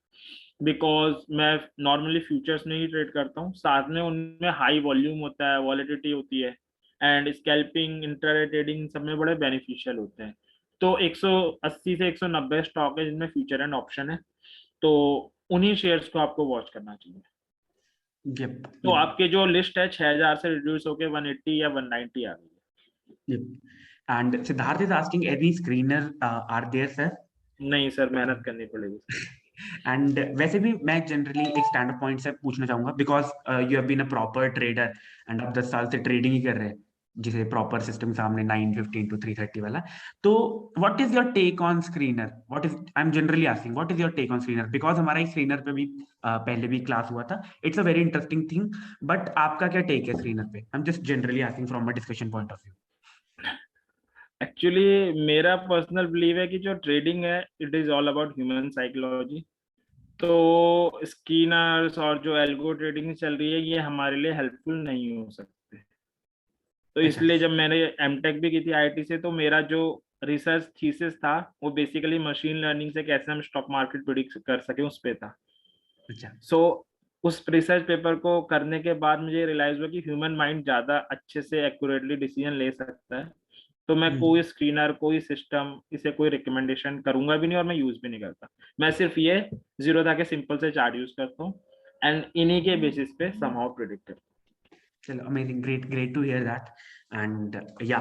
बिकॉज मैं नॉर्मली फ्यूचर्स में ही ट्रेड करता हूँ, साथ में उनमें हाई वॉल्यूम होता है, वॉलिडिटी होती है, एंड स्कैल्पिंग इंट्राडे ट्रेडिंग सब में बड़े बेनिफिशियल होते हैं। तो 180 से 190 स्टॉक है जिनमें फ्यूचर एंड ऑप्शन है, तो उन्हीं शेयर्स को आपको वॉच करना चाहिए। यप तो आपके जो लिस्ट है 6000 से रिड्यूस होके 180 या 190 आ गई है। Yup. And Siddharth is asking any screener are there sir? नहीं सर, मेहनत करनी पड़ेगी। एंड वैसे भी मैं जनरली एक स्टैंडअप पॉइंट से पूछना चाहूंगा, because you have been a proper trader and आप 10 साल से ट्रेडिंग ही कर रहे हैं, जिसे प्रॉपर सिस्टम सामने 9:15 to 3:30 वाला। तो what is your take on screener? What is, I am generally asking what is your take on screener, because हमारा एक स्क्रीनर पे भी पहले भी क्लास हुआ था, it's a very interesting thing, but आपका क्या टेक है स्क्रीनर पे? I am just generally asking from a discussion point of view. Actually मेरा पर्सनल बिलीव है कि जो ट्रेडिंग है it is all about human psychology. तो स्कीनर्स और जो एल्गो ट्रेडिंग चल रही है ये हमारे लिए हेल्पफुल नहीं हो सकते। तो अच्छा। इसलिए जब मैंने एमटेक भी की थी आईआईटी से, तो मेरा जो रिसर्च थीसिस था वो बेसिकली मशीन लर्निंग से कैसे हम स्टॉक मार्केट प्रिडिक्ट कर सके उस पे था। अच्छा। सो उस रिसर्च पेपर को करने के बाद मुझे रियलाइज हुआ कि ह्यूमन माइंड ज्यादा अच्छे से एक्यूरेटली डिसीजन ले सकता है। तो मैं कोई स्क्रीनर कोई सिस्टम इसे कोई रिकमेंडेशन करूंगा भी नहीं और मैं यूज भी नहीं करता। मैं सिर्फ ये जीरोधा के सिंपल से चार्ट यूज करता हूँ एंड इन्हीं के बेसिस पे समहाउ प्रिडिक्ट करता हूँ। चलो amazing, great great to hear that. And या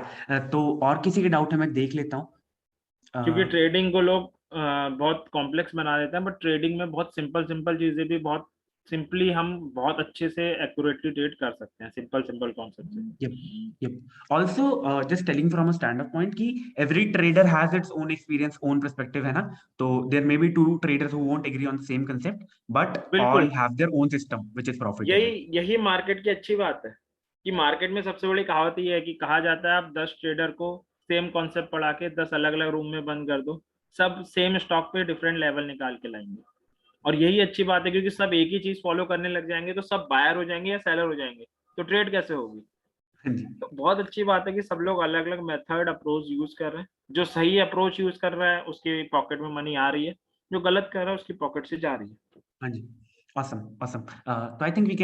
तो और किसी के डाउट है मैं देख लेता हूँ। क्योंकि uh, ट्रेडिंग को लोग बहुत कॉम्प्लेक्स बना देते हैं, बट ट्रेडिंग में बहुत सिंपल सिंपल चीजें भी बहुत सिंपली हम बहुत अच्छे से एक्यूरेटली ट्रेड कर सकते हैं सिंपल सिंपल कॉन्सेप्ट से। Yep, yep. Also, just telling from a stand-up point कि every trader has its own experience, own perspective, है ना? तो there may be two traders who won't agree on the same concept, but all बिल्कुल, have their own system which is यही profitable. यही market की अच्छी बात है कि मार्केट में सबसे बड़ी कहावत ये है कि कहा जाता है आप 10 ट्रेडर को सेम कॉन्सेप्ट पढ़ा के 10 अलग अलग रूम में बंद कर दो, सब सेम स्टॉक पे डिफरेंट लेवल निकाल के लाएंगे। और यही अच्छी बात है क्योंकि सब एक ही चीज फॉलो करने लग जाएंगे तो सब बायर हो जाएंगे या सेलर हो जाएंगे, तो ट्रेड कैसे होगी। हाँ जी। तो बहुत अच्छी बात है कि सब लोग अलग अलग मेथड अप्रोच यूज कर रहे हैं। जो सही अप्रोच यूज कर रहा है उसकी पॉकेट में मनी आ रही है, जो गलत कर रहा है उसकी पॉकेट से जा रही है। हाँ जी। awesome awesome। तो I think we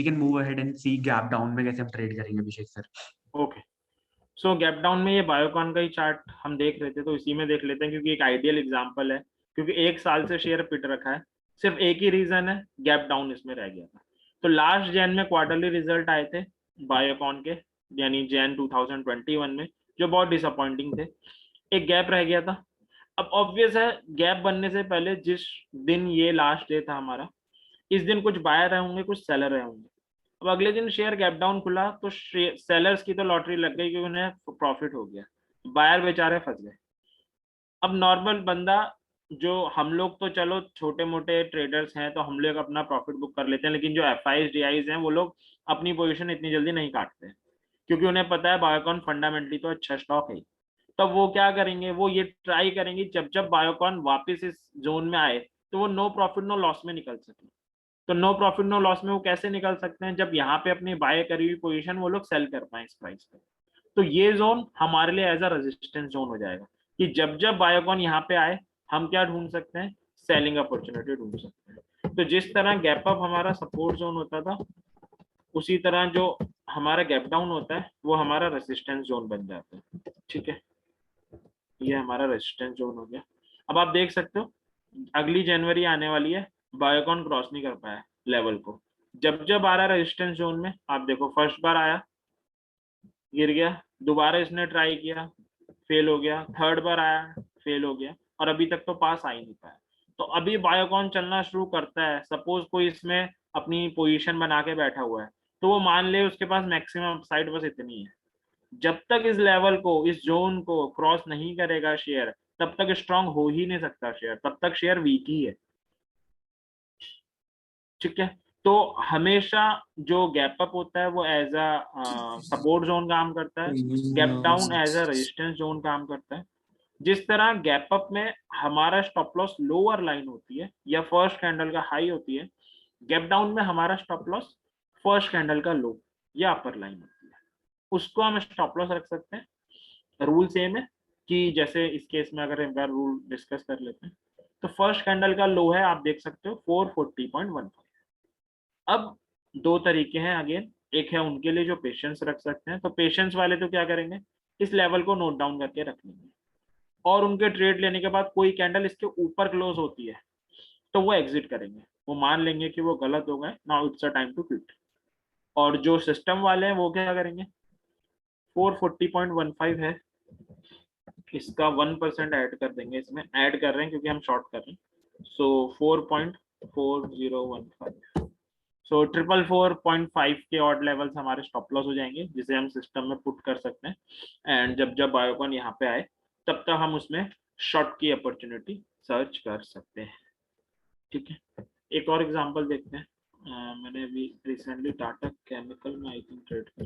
can move ahead and see gap down में कैसे हम ट्रेड करेंगे Abhishek sir. Okay, so gap down में ये बायोकॉन का ही चार्ट हम देख रहे थे तो इसी में देख लेते हैं क्योंकि एक आइडियल एग्जांपल है। क्योंकि 1 साल से शेयर पिट रखा है, सिर्फ एक ही रीजन है गैप डाउन इसमें रह गया था। तो लास्ट जैन में क्वार्टरली रिजल्ट आए थे बायोकॉन के, यानी जैन 2021 में, जो बहुत डिसअपॉइंटिंग थे। एक गैप रह गया था। अब ऑब्वियस है गैप बनने से पहले जिस दिन ये लास्ट डे था हमारा, इस दिन कुछ बायर रहे होंगे कुछ सेलर रहे होंगे। अब अगले दिन शेयर गैप डाउन खुला तो सेलर्स की तो लॉटरी लग गई क्योंकि उन्हें प्रॉफिट हो गया, बायर बेचारे फंस गए। अब नॉर्मल बंदा, जो हम लोग तो चलो छोटे मोटे ट्रेडर्स हैं तो हम लोग अपना प्रॉफिट बुक कर लेते हैं, लेकिन जो एफ आई डीआईज हैं वो लोग अपनी पोजीशन इतनी जल्दी नहीं काटते क्योंकि उन्हें पता है बायोकॉन फंडामेंटली तो अच्छा स्टॉक है। तब वो क्या करेंगे, वो ये ट्राई करेंगे जब जब बायोकॉन वापस इस जोन में आए तो वो नो प्रॉफिट नो लॉस में निकल सके। तो नो प्रॉफिट नो लॉस में वो कैसे निकल सकते हैं, जब यहाँ पे अपनी बाय करी हुई पोजीशन वो लोग सेल कर पाए इस प्राइस पे। तो ये जोन हमारे लिए एज अ रेजिस्टेंस जोन हो जाएगा कि जब जब बायोकॉन यहाँ पे आए हम क्या ढूंढ सकते हैं, सेलिंग अपॉर्चुनिटी ढूंढ सकते हैं। तो जिस तरह गैप अप हमारा सपोर्ट जोन होता था, उसी तरह जो हमारा गैप डाउन होता है वो हमारा रेजिस्टेंस जोन बन जाता है। ठीक है, ये हमारा रेजिस्टेंस जोन हो गया। अब आप देख सकते हो अगली जनवरी आने वाली है, बायोकॉन क्रॉस नहीं कर पाया लेवल को। जब जब आ रहा है रेजिस्टेंस जोन में, आप देखो फर्स्ट बार आया गिर गया, दोबारा इसने ट्राई किया फेल हो गया, थर्ड बार आया फेल हो गया, और अभी तक तो पास आ ही नहीं पाया। तो अभी बायोकॉन चलना शुरू करता है, सपोज कोई इसमें अपनी पोजीशन बना के बैठा हुआ है तो वो मान ले उसके पास मैक्सिमम अपसाइड बस इतनी है। जब तक इस लेवल को इस जोन को क्रॉस नहीं करेगा शेयर, तब तक स्ट्रांग हो ही नहीं सकता शेयर, तब तक शेयर वीक ही है। ठीक है, तो हमेशा जो गैप अप होता है वो एज अ सपोर्ट जोन काम करता है, gap down as a resistance zone काम करता है। जिस तरह गैप अप में हमारा स्टॉप लॉस लोअर लाइन होती है या फर्स्ट कैंडल का हाई होती है, गैप डाउन में हमारा स्टॉप लॉस फर्स्ट कैंडल का लो या अपर लाइन होती है, उसको हम स्टॉप लॉस रख सकते हैं। रूल सेम है कि जैसे इस केस में अगर एक बार रूल डिस्कस कर लेते हैं, तो फर्स्ट कैंडल का लो है, आप देख सकते हो 440.15। अब दो तरीके हैं अगेन, एक है उनके लिए जो पेशेंस रख सकते हैं, तो पेशेंस वाले तो क्या करेंगे, इस लेवल को नोट डाउन करके रख लेंगे और उनके ट्रेड लेने के बाद कोई कैंडल इसके ऊपर क्लोज होती है तो वो एग्जिट करेंगे, वो मान लेंगे कि वो गलत हो गए, now it's a time to quit. और जो सिस्टम वाले हैं वो क्या करेंगे, 440.15 है, इसका 1% ऐड कर देंगे, इसमें ऐड कर रहे हैं क्योंकि हम शॉर्ट कर रहे हैं, सो 4.4015, सो 444.5 के ऑड लेवल्स हमारे स्टॉप लॉस हो जाएंगे, जिसे हम सिस्टम में पुट कर सकते हैं। एंड जब बायोकॉन यहाँ पे आए तब तक हम उसमें शॉर्ट की अपॉर्चुनिटी सर्च कर सकते हैं। ठीक है, एक और एग्जांपल देखते हैं। मैंने अभी रिसेंटली टाटा केमिकल में आई थिंक ट्रेड कर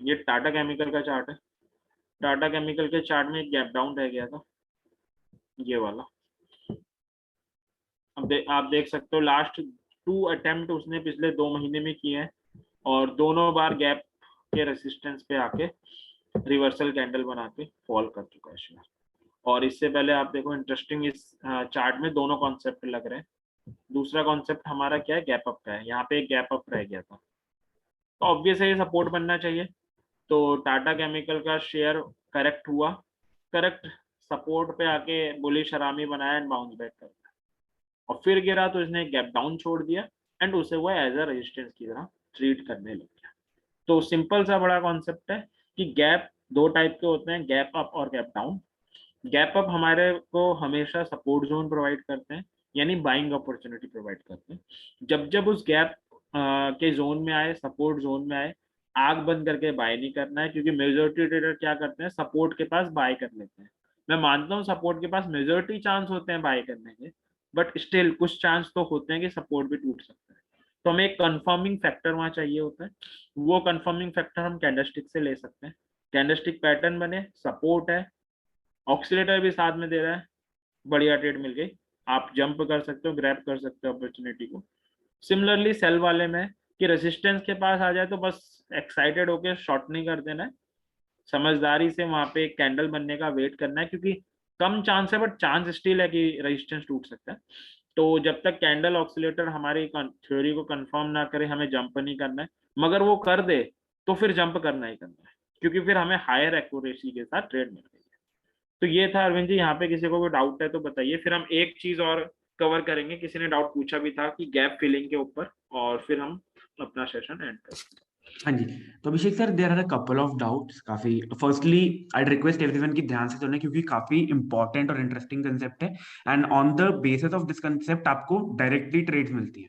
ये टाटा केमिकल का चार्ट है। टाटा केमिकल के चार्ट में एक गैप डाउन रह गया था, ये वाला। अब आप देख सकते हो लास्ट 2 अटेम्प्ट उसने पिछले 2 महीने में किए हैं और दोनों बार गैप के रेसिस्टेंस पे आके रिवर्सल कैंडल बना के फॉल कर चुका है शेयर। और इससे पहले आप देखो इंटरेस्टिंग, इस चार्ट में दोनों कॉन्सेप्ट लग रहे हैं। दूसरा कॉन्सेप्ट हमारा क्या है, गैप अप का है, यहाँ पे एक गैप अप रह गया था, तो ऑब्वियस है ये सपोर्ट बनना चाहिए। तो टाटा केमिकल का शेयर करेक्ट हुआ, करेक्ट सपोर्ट पे आके बुलिश हरामी बनाया एंड बाउंस बैक कर दिया, और फिर गिरा तो इसने गैप डाउन छोड़ दिया एंड उसे वो एज अ रेजिस्टेंस की तरह ट्रीट करने लग गया। तो सिंपल सा बड़ा कॉन्सेप्ट है कि गैप 2 टाइप के होते हैं, गैप अप और गैप डाउन। गैप अप हमारे को हमेशा सपोर्ट जोन प्रोवाइड करते हैं, यानी बाइंग अपॉर्चुनिटी प्रोवाइड करते हैं। जब उस गैप के जोन में आए, सपोर्ट जोन में आए, आग बंद करके बाय नहीं करना है, क्योंकि मेजोरिटी ट्रेडर क्या करते हैं, सपोर्ट के पास बाय कर लेते हैं। मैं मानता हूँ सपोर्ट के पास मेजोरिटी चांस होते हैं बाय करने के, बट स्टिल कुछ चांस तो होते हैं कि सपोर्ट भी टूट सकता है। तो हमें एक कंफर्मिंग फैक्टर वहां चाहिए होता है, वो कंफर्मिंग फैक्टर हम कैंडलस्टिक से ले सकते हैं। कैंडलस्टिक पैटर्न बने, सपोर्ट है, ऑक्सीलेटर भी साथ में दे रहा है, बढ़िया ट्रेड मिल गई, आप जंप कर सकते हो, ग्रैब कर सकते हो अपॉर्चुनिटी को। सिमिलरली सेल वाले में कि रेजिस्टेंस के पास आ जाए तो बस एक्साइटेड होके शॉर्ट नहीं कर देना है, समझदारी से वहां पे एक कैंडल बनने का वेट करना है, क्योंकि कम चांस है बट चांस स्टिल है कि रेजिस्टेंस टूट सकता है। तो जब तक कैंडल ऑक्सीलेटर हमारी थ्योरी को कंफर्म ना करे, हमें जंप नहीं करना है, मगर वो कर दे तो फिर जंप करना ही करना है, क्योंकि फिर हमें हायर एक्यूरेसी के साथ ट्रेड मिल गई है। तो ये था अरविंद जी, यहाँ पे किसी को कोई डाउट है तो बताइए, फिर हम एक चीज और कवर करेंगे, किसी ने डाउट पूछा भी था कि गैप फिलिंग के ऊपर, और फिर हम अपना सेशन एंड करेंगे। हाँ जी, तो Abhishek sir, there are a couple of doubts. काफी फर्स्टली आई रिक्वेस्ट एवरीवन की ध्यान से सुने, क्योंकि काफी इंपॉर्टेंट और इंटरेस्टिंग कंसेप्ट है, and on the basis of this concept आपको डायरेक्टली ट्रेड्स मिलती है।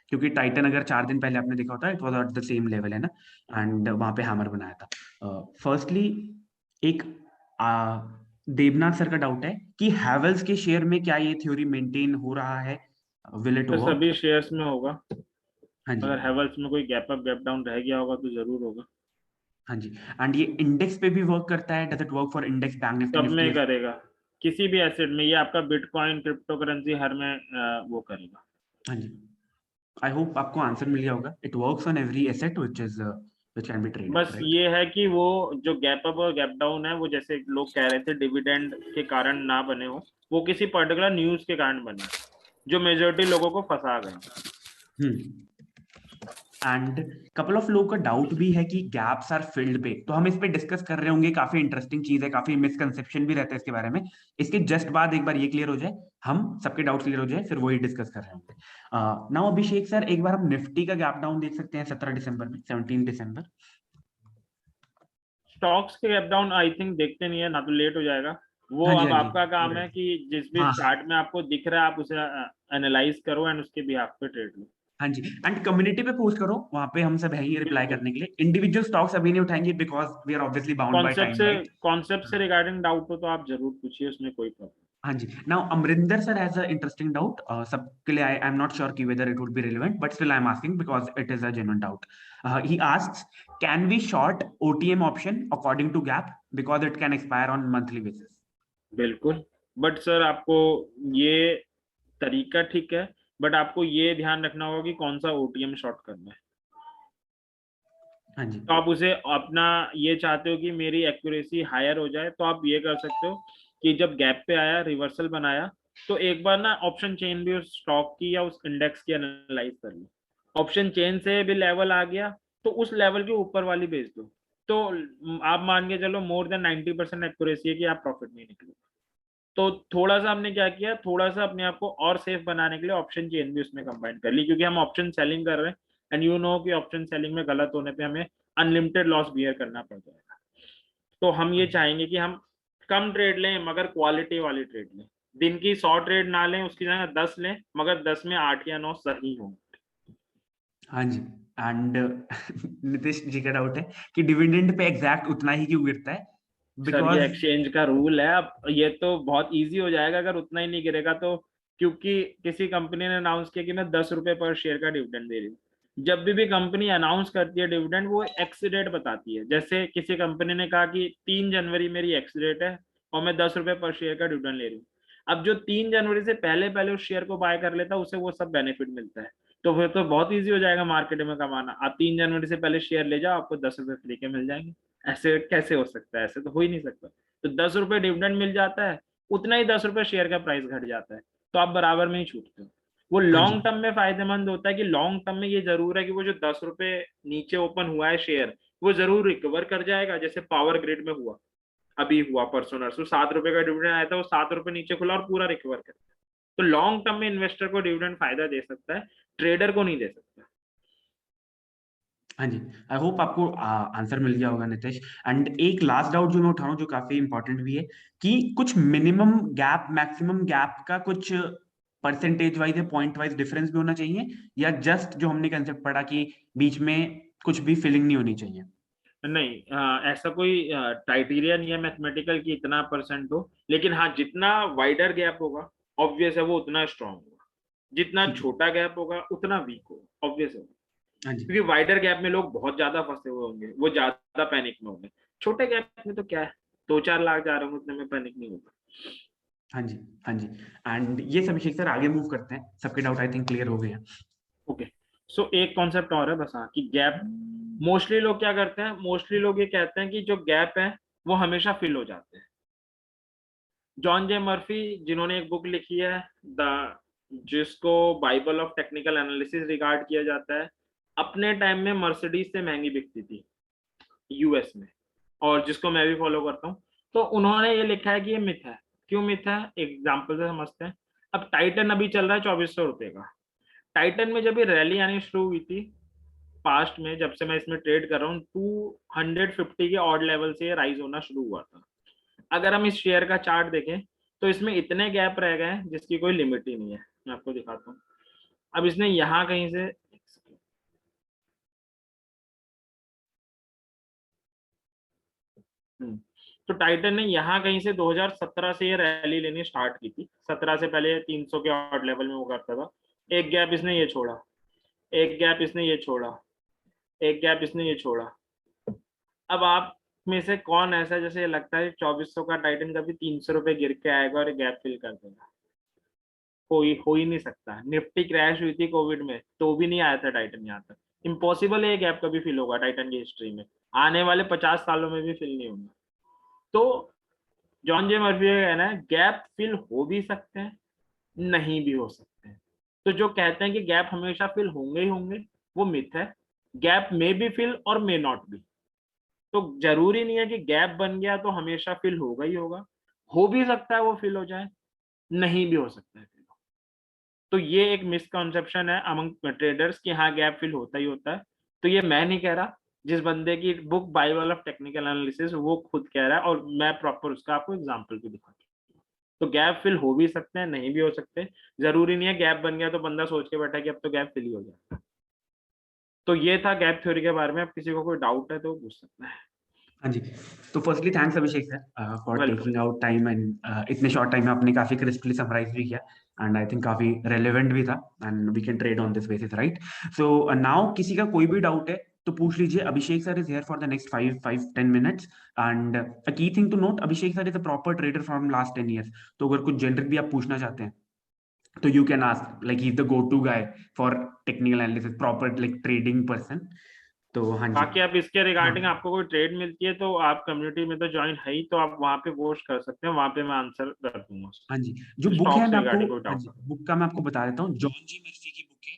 क्योंकि टाइटन अगर 4 दिन पहले आपने देखा होता है, it was at the same level, है ना, एंड वहां पे हैमर बनाया था। फर्स्टली एक देवनाथ सर का डाउट है कि हैवेल्स के शेयर में क्या ये थ्योरी मेंटेन हो रहा है, विल इट तो वर्क? सभी शेयर्स में होगा, हाँ जी, अगर हैवेल्स में कोई गैप अप गैप डाउन रह गया होगा तो जरूर होगा। हाँ जी। एंड ये इंडेक्स पे भी वर्क करता है? Does it work for index, bank Nifty, सब निफ्टी? में करेगा, किसी भी एसेट में, ये आपका बिटकॉइन क्रिप्टो करेंसी हर में वो करेगा। हाँ जी, आई होप आपको आंसर मिल गया होगा। It works on every asset which can be traded, बस राइट? ये है कि वो जो गैप अप और गैप डाउन है, वो जैसे लोग कह रहे थे डिविडेंड के कारण ना बने हो, वो किसी पर्टिकुलर न्यूज के कारण बने, जो मेजोरिटी लोगों को फंसा गए। एंड कपल ऑफ लोगों का डाउट भी है कि गैप्स आर फिल्ड पे, तो हम इस पे डिस्कस कर रहे होंगे। काफी इंटरेस्टिंग चीज है, काफी मिसकंसेप्शन भी रहता है इसके बारे में। इसके जस्ट बाद एक बार ये क्लियर हो जाए, हम सबके डाउट क्लियर हो जाए, फिर वही डिस्कस कर रहे होंगे। नाउ अभिषेक सर, एक बार हम निफ्टी का गैप डाउन देख सकते हैं 17 दिसंबर में, 17 दिसंबर। स्टॉक्स के गैप डाउन आई थिंक देखते नहीं है ना, तो लेट हो जाएगा वो। हाँ जी, अब हाँ जी, आपका काम है कि जिस भी हाँ चार्ट में आपको दिख रहा है आप उसे एनालाइज करो एंड उसके बिहाफ पे ट्रेड लो। हाँ जी। एंड कम्युनिटी पे पोस्ट करो, वहां पे हम सब है ही रिप्लाई बिल्कुल, करने के लिए। इंडिविजुअल स्टॉक्स अभी नहीं उठाएंगे, because we are obviously bound by time, right? Concept से रिगार्डिंग डाउट हो तो आप जरूर पूछिए, उसमें कोई प्रॉब्लम। हाँ जी. Now Amrinder sir has an interesting doubt. सबके लिए I'm not sure कि whether it would be relevant, but still I'm asking because it is a genuine doubt. He asks, can we short OTM option according to gap because it can expire on monthly basis? बिल्कुल, but sir आपको ये तरीका ठीक है, but आपको ये ध्यान रखना होगा कि कौन सा ओटीएम शॉर्ट करना है. हाँ जी. तो आप उसे अपना ये चाहते हो कि मेरी एक्यूरेसी हायर हो जाए, तो आप ये कर सकते हो कि जब गैप पे आया, रिवर्सल बनाया, तो एक बार ना ऑप्शन चेन भी उस स्टॉक की या उस इंडेक्स की एनालाइज कर लो. ऑप्शन चेन से भी लेवल आ गया तो उस लेवल के ऊपर वाली बेच दो. तो आप मान के चलो मोर देन 90% एक्यूरेसी है कि आप प्रॉफिट नहीं निकलो. तो थोड़ा सा हमने क्या किया, थोड़ा सा अपने आप को और सेफ बनाने के लिए ऑप्शन चेन भी उसमें कंबाइन कर ली, क्योंकि हम ऑप्शन सेलिंग कर रहे हैं एंड यू नो कि ऑप्शन सेलिंग में गलत होने पे हमें अनलिमिटेड लॉस बियर करना पड़ जाएगा. तो हम ये चाहेंगे कि हम कम ट्रेड लें मगर क्वालिटी वाली ट्रेड लें. दिन की 100 ट्रेड ना लें, उसकी जगह 10 लें, मगर 10 में 8 या 9 सही हों. हाँ जी. एंड नितिश जी का डाउट है कि डिविडेंड पे एग्जैक्ट उतना ही क्यों गिरता है? सर ये बिकॉज एक्सचेंज का रूल है. अब ये तो बहुत इजी हो जाएगा अगर उतना ही नहीं गिरेगा तो, क्योंकि किसी कंपनी ने अनाउंस किया कि मैं 10 रुपए पर शेयर का डिविडेंड दे रही हूँ. जब भी कंपनी अनाउंस करती है डिविडेंड, वो एक्स डेट बताती है. जैसे किसी कंपनी ने कहा कि 3 जनवरी मेरी एक्स डेट है और मैं 10 रुपए पर शेयर का डिविडेंड ले रही हूँ. अब जो 3 जनवरी से पहले पहले उस शेयर को बाय कर लेता है, उसे वो सब बेनिफिट मिलता है. तो फिर तो बहुत इजी हो जाएगा मार्केट में कमाना. आप 3 जनवरी से पहले शेयर ले जाओ, आपको 10 रुपए फ्री के मिल जाएंगे. ऐसे कैसे हो सकता है? ऐसे तो हो ही नहीं सकता. तो 10 रुपए डिविडेंड मिल जाता है, उतना ही 10 रुपए शेयर का प्राइस घट जाता है, तो आप बराबर में ही छूटते हो. वो हाँ जी. लॉन्ग टर्म में फायदेमंद होता है कि लॉन्ग टर्म में ये जरूर है कि वो जो 10 रुपए नीचे ओपन हुआ है शेयर, वो जरूर रिकवर कर जाएगा. जैसे पावर ग्रिड में हुआ, अभी हुआ परसों नरसों, 7 रुपए का डिविडेंड आया था, वो 7 रुपए नीचे खुला और पूरा रिकवर कर गया. तो लॉन्ग टर्म में इन्वेस्टर को डिविडेंड फायदा दे सकता है, ट्रेडर को नहीं दे सकता. हाँ जी. आई होप आपको आंसर मिल गया होगा नितिश. एंड एक लास्ट डाउट जो मैं उठा रहा हूँ जो काफी इंपॉर्टेंट भी है कि कुछ मिनिमम गैप मैक्सिमम गैप का कुछ परसेंटेज वाइज या पॉइंट वाइज डिफरेंस भी होना चाहिए, या जस्ट जो हमने कंसेप्ट पढ़ा कि बीच में कुछ भी फिलिंग नहीं होनी चाहिए? नहीं, ऐसा कोई क्राइटेरिया नहीं है मैथमेटिकल कि इतना परसेंट हो, लेकिन हाँ जितना वाइडर गैप होगा ऑब्वियस है वो उतना स्ट्रांग होगा. जितना ठीक है. छोटा गैप होगा उतना वीक होगा, ऑब्वियस है. हाँ जी. क्योंकि वाइडर गैप में लोग बहुत ज्यादा फंसे हुए होंगे, वो ज्यादा पैनिक में होंगे. छोटे गैप में तो क्या है, 2-4 लाख जा रहे होंगे, उतने में पैनिक नहीं होगा. हाँ जी. हाँ जी. एंड ये सब अभिषेक सर आगे मूव करते हैं, सबके डाउट आई थिंक क्लियर हो गए हैं. ओके, सो एक कॉन्सेप्ट और है बस, हाँ, कि गैप मोस्टली लोग क्या करते हैं, मोस्टली लोग ये कहते हैं कि जो गैप है वो हमेशा फिल हो जाते हैं. जॉन जे मर्फी जिन्होंने एक बुक लिखी है द, जिसको Bible of technical analysis regard किया जाता है, अपने टाइम में मर्सिडीज से महंगी बिकती थी यूएस में, और जिसको मैं भी फॉलो करता हूँ. तो उन्होंने ये लिखा है कि ये मिथ है. क्यों मिथ है, एग्जाम्पल से समझते हैं. अब टाइटन अभी चल रहा है 2400 रुपए का. टाइटन में जब ये रैली आनी शुरू हुई थी पास्ट में, जब से मैं इसमें ट्रेड कर रहा हूँ, 250 के ऑड लेवल से राइज होना शुरू हुआ था. अगर हम इस शेयर का चार्ट देखें तो इसमें इतने गैप रह गए हैं जिसकी कोई लिमिट ही नहीं है. मैं आपको दिखाता हूँ. अब इसने यहाँ कहीं से, तो टाइटन ने यहाँ कहीं से 2017 से ये रैली लेनी स्टार्ट की थी. 17 से पहले 300 के ऑड लेवल में वो करता था. एक गैप इसने ये छोड़ा, एक गैप इसने ये छोड़ा, एक गैप इसने ये छोड़ा. अब आप में से कौन ऐसा जैसे लगता है 2400 का टाइटन कभी 300 रुपए गिर के आएगा और गैप फिल कर देगा? कोई हो ही नहीं सकता. निफ्टी क्रैश हुई थी कोविड में तो भी नहीं आया था टाइटन यहाँ तक. इम्पॉसिबल है ये गैप कभी फिल होगा टाइटन की हिस्ट्री में, आने वाले 50 सालों में भी फिल नहीं होगा. तो जॉन जे मर्फी का कहना है गैप फिल हो भी सकते हैं, नहीं भी हो सकते हैं. तो जो कहते हैं कि गैप हमेशा फिल होंगे ही होंगे, वो मिथ है. गैप मे बी फिल और मे नॉट बी. तो जरूरी नहीं है कि गैप बन गया तो हमेशा फिल होगा ही होगा. हो भी सकता है वो फिल हो जाए, नहीं भी हो सकता है फिल. तो ये एक मिसकॉन्सेप्शन है अमंग ट्रेडर्स कि हाँ गैप फिल होता ही होता है. तो ये मैं नहीं कह रहा, जिस बंदे की book Bible of technical analysis वो खुद कह रहा है, और मैं प्रॉपर उसका आपको एग्जांपल भी दिखाता हूँ. तो गैप फिल हो भी सकते हैं, नहीं भी हो सकते. जरूरी नहीं है गैप बन गया तो बंदा सोच के बैठा कि अब तो गैप फिल ही हो जाए. तो ये था गैप थ्योरी के बारे में. अब किसी को कोई डाउट है तो पूछ सकता है. हाँ जी, तो firstly thanks Abhishek sir for taking out time and इतने शॉर्ट टाइम में आपने काफी क्रिस्पली समराइज भी किया एंड आई थिंक काफी रेलेवेंट भी था and we can trade on this basis, right? So now किसी का कोई भी डाउट है तो पूछ लीजिए. Abhishek sir is here for the next 5-10 minutes and a key thing to note, Abhishek sir is a proper trader from last 10 years. तो अगर कुछ जनरिक भी आप पूछना चाहते हैं तो you can ask, like he is the go to guy for technical analysis, proper like trading person. तो हाँ जी. बाकी आप इसके रिगार्डिंग हाँ आपको कोई ट्रेड मिलती है तो आप कम्युनिटी में तो ज्वाइन है ही, तो आप वहां पे पोस्ट कर सकते हैं, वहां पे मैं आंसर कर दूंगा हाँ जी, जो बुक है स्टॉक से मैं आपको, रिगार्डिंग कोई हाँ डाउट। जी, बुक का मैं आपको बता देता हूँ. जॉन जी मर्फी की बुक है,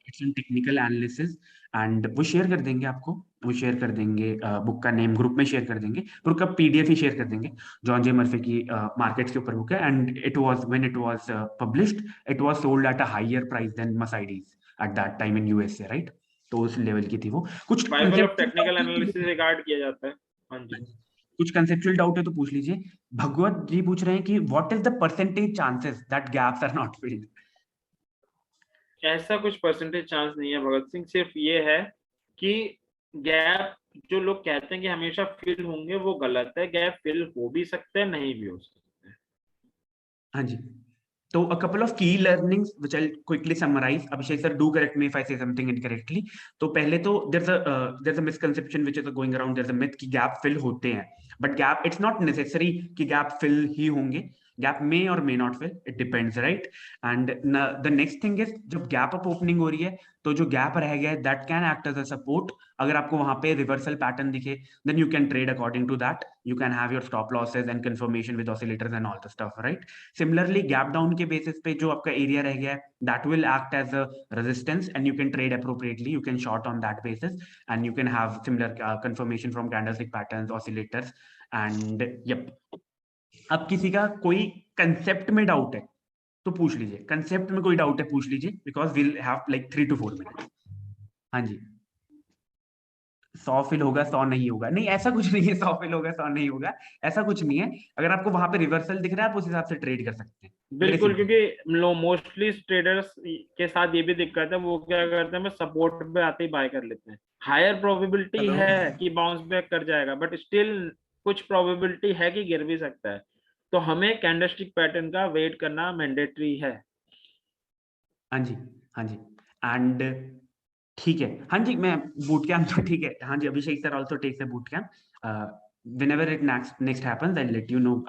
it's in technical analysis and वो शेयर कर देंगे आपको. वो शेयर कर देंगे, बुक का नेम ग्रुप में शेयर कर देंगे, बुक का पीडीएफ ही शेयर कर देंगे. जॉन जे मर्फी की मार्केट्स के ऊपर बुक है and it was when it was published, it was sold at a higher price than Mercedes at that time in USA, right? तो उस लेवल की थी वो. कुछ Bible of conceptual technical analysis regard किया जाता है। हाँ जी। कुछ कंसेप्चुअल डाउट है तो पूछ लीजिए. भगवत जी पूछ रहे हैं कि what is the percentage chances that gaps are not filled? ऐसा कुछ परसेंटेज चांस नहीं है भगत सिंह, सिर्फ ये है कि गैप जो लोग कहते हैं कि हमेशा फिल होंगे वो गलत है। गैप फिल हो भी सकते हैं, नहीं भी हो सकते हैं। हाँ जी. तो a couple of key learnings which I'll quickly summarize. Abhishek sir, do correct me if I say something incorrectly. तो पहले तो there's a misconception which is going around. There's a myth कि gap fill होते हैं, but gap it's not necessary कि gap fill ही होंगे. Gap may or may not fill. It depends, right? And the next thing is जब gap up opening हो रही है तो जो gap रह गया है that can act as a support. अगर आपको वहां पे reversal pattern दिखे then you can trade according to that. You can have your stop losses and confirmation with oscillators and all the stuff, right? Similarly, gap down के basis पे जो आपका area रह गया है, that will act as a resistance and you can trade appropriately. You can short on that basis and you can have similar confirmation from candlestick patterns, oscillators and yep. अब किसी का कोई कंसेप्ट में doubt है तो पूछ लीजिए. Concept में कोई डाउट है पूछ लीजिए because will have like 3 to 4 minutes. हाँ जी. 100 फिल होगा 100 नहीं होगा, नहीं ऐसा कुछ नहीं है. 100 फिल होगा 100 नहीं होगा, ऐसा कुछ नहीं है. अगर आपको वहां पे रिवर्सल दिख रहा है आप उस हिसाब से ट्रेड कर सकते हैं. वेरी बिल्कुल, सिंपल. क्योंकि मोस्टली ट्रेडर्स के साथ ये भी दिक्कत है, वो क्या करते हैं, सपोर्ट पे आते ही बाय कर लेते हैं। Higher probability hello. है कि बाउंस बैक कर जाएगा, बट स्टिल कुछ प्रोबेबिलिटी है कि गिर भी सकता है। तो हमें कैंडलस्टिक पैटर्न का वेट करना मैंडेटरी है। हाँ जी. हाँ जी. एंड ठीक है. हाँ जी, मैं बूट कैंप तो ठीक है. हाँ जी, Abhishek sir also takes a boot camp. whenever it next happens I'll let you know,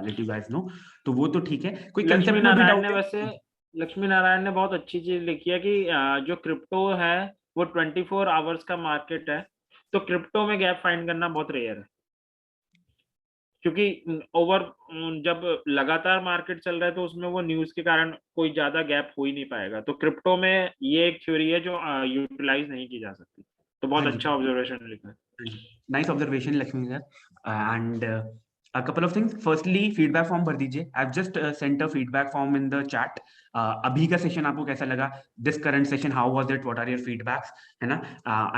let you guys know. तो वो तो ठीक है. कोई लक्ष्मी कंसेप्ट में भी नारायण ने डाउट वैसे है? लक्ष्मी नारायण ने बहुत अच्छी चीज लिखी है कि जो क्रिप्टो है वो 24 आवर्स का मार्केट है, तो क्रिप्टो में गैप फाइंड करना बहुत रेयर है, क्योंकि ओवर जब लगातार मार्केट चल रहा है तो उसमें वो न्यूज के कारण कोई ज्यादा गैप हो ही नहीं पाएगा। तो क्रिप्टो में ये एक थ्योरी है जो यूटिलाइज नहीं की जा सकती। तो बहुत हाँ जी. अच्छा ऑब्जर्वेशन लिखा है। Nice observation Lakshmi sir. And a couple of things. Firstly, feedback form भर दीजिए. I've just sent a feedback form in the chat. अभी का सेशन आपको कैसा लगा? This current session, how was it? What are your feedbacks? है ना?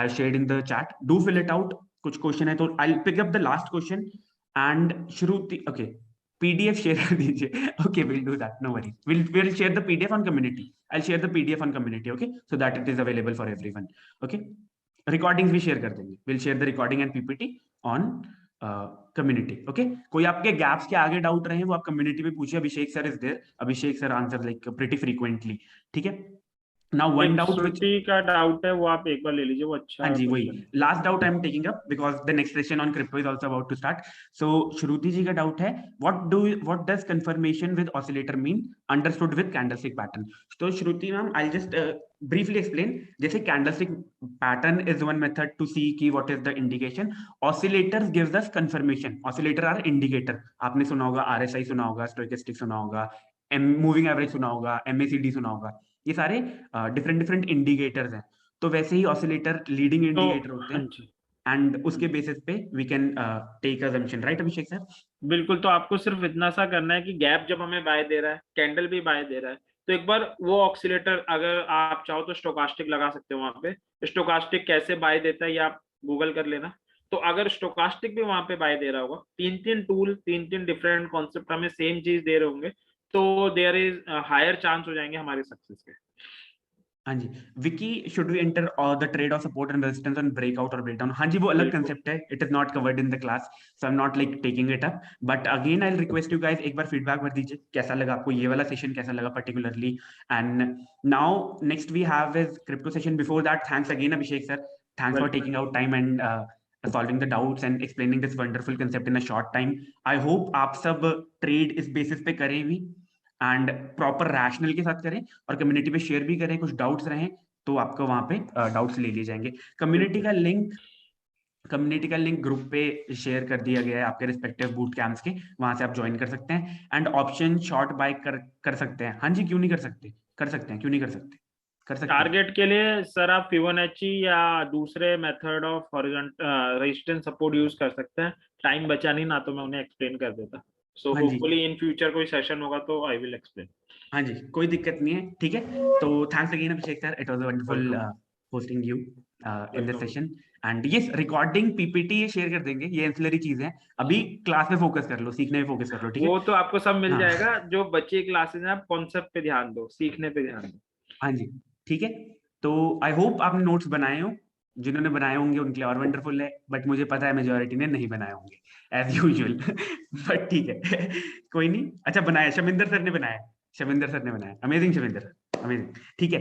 I've shared in the chat. Do fill it out. कुछ क्वेश्चन है तो I'll pick up the last question. And Shruti, okay, PDF share कर दीजिए. Okay, we'll do that. No worries. We'll share the PDF on community. I'll share the PDF on community. Okay, so that it is available for everyone. Okay. Recordings भी share कर देंगे. Will share the recording and PPT on community. Okay. कोई आपके gaps के आगे doubt रहे वो आप कम्युनिटी में पूछिए. Abhishek sir is there. Abhishek sir answer like pretty frequently. ठीक है. नाउ वन एक डाउट विच, श्रुति का डाउट है, वो आप एक बार ले लीजिए, वो हाँ अच्छा जी, वही क्वेश्चन है। Last doubt I am taking up because the next session on crypto is also about to start. So Shruti ji का डाउट है, what does confirmation with oscillator mean understood with candlestick pattern? तो Shruti ma'am, I just briefly explain. जैसे candlestick pattern is one method to see की what is the indication. Oscillators gives us confirmation. Oscillator are indicator. आपने सुना होगा RSI, सुना होगा stochastic, सुना होगा मूविंग एवरेज, सुना होगा एमएसीडी, सुना होगा. ये सारे डिफरेंट डिफरेंट इंडिकेटर्स हैं. तो वैसे ही ऑसिलेटर लीडिंग तो इंडिकेटर होते हाँ हैं जी, एंड उसके बेसिस पे we can take assumption, right Abhishek sir? बिल्कुल। तो आपको सिर्फ इतना सा करना है कि गैप जब हमें बाय दे रहा है, कैंडल भी बाय दे रहा है, तो एक बार वो ऑक्सीलेटर अगर आप चाहो तो स्टोकास्टिक लगा सकते हो वहां पे। स्टोकास्टिक कैसे बाय देता है ये आप गूगल कर लेना। तो अगर स्टोकास्टिक भी वहां पे बाय दे रहा होगा, तीन तीन टूल, तीन तीन डिफरेंट कॉन्सेप्ट हमें सेम चीज दे रहे होंगे, तो देयर इज हायर चांस हो जाएंगे हमारे सक्सेस के। हाँ जी, Vicky, should we enter the trade of support and resistance on breakout और ब्रेकडाउन? हाँ जी, वो अलग बिल्कुल। कंसेप्ट है, it is not covered in the class, so I am not like taking it up, but again I will request you guys, एक बार feedback भर दीजिए, कैसा लगा आपको ये वाला सेशन, कैसा लगा particularly. And now next we have is crypto session. Before that, thanks again Abhishek sir, thanks for taking out time and solving the doubts and explaining this wonderful concept in a short time. I hope आप सब trade इस basis पे करें भी and proper rational के साथ करें और कम्युनिटी में शेयर भी करें, कुछ डाउट्स रहें तो आपको वहां पे डाउट्स ले लिए जाएंगे। कम्युनिटी का लिंक ग्रुप पे शेयर कर दिया गया है आपके रिस्पेक्टिव बूट कैंप्स के, वहां से आप ज्वाइन कर सकते हैं एंड ऑप्शन शॉर्ट बाय कर सकते हैं। हाँ जी, क्यों नहीं कर सकते, कर सकते हैं, क्यों नहीं कर सकते, कर सकते हैं। टारगेट के लिए सर आप फिबोनाची या दूसरे method of horizontal resistance support use कर सकते हैं। टाइम बचा नहीं ना, तो मैं उन्हें एक्सप्लेन कर देता। सो हाँ जी, होपफुली इन फ्यूचर कोई सेशन होगा तो आई विल एक्सप्लेन। हाँ जी, कोई दिक्कत नहीं है, ठीक है। तो thanks again Abhishek sir, it was a wonderful hosting you in this session. And yes, recording PPT ये शेयर कर देंगे, ये एंसिलरी चीजें हैं, अभी क्लास में फोकस कर लो, सीखने में फोकस कर लो, ठीक है। वो तो आपको सब मिल हाँ जाएगा, जो बच्चे क्लासेस हैं आप कॉन्सेप्ट पे ध्यान दो, सीखने पे ध्यान दो। हाँ जी, ठीक है। तो आई होप आपने नोट्स बनाए हो, जिन्होंने बनाए होंगे उनके लिए और वंडरफुल है, बट मुझे पता है मेजोरिटी ने नहीं बनाए होंगे एज यूजुअल बट ठीक है कोई नहीं। अच्छा, बनाया शमिंदर सर ने बनाया, शमिंदर सर ने बनाया, अमेजिंग शमिंदर सर, अमेजिंग, ठीक है।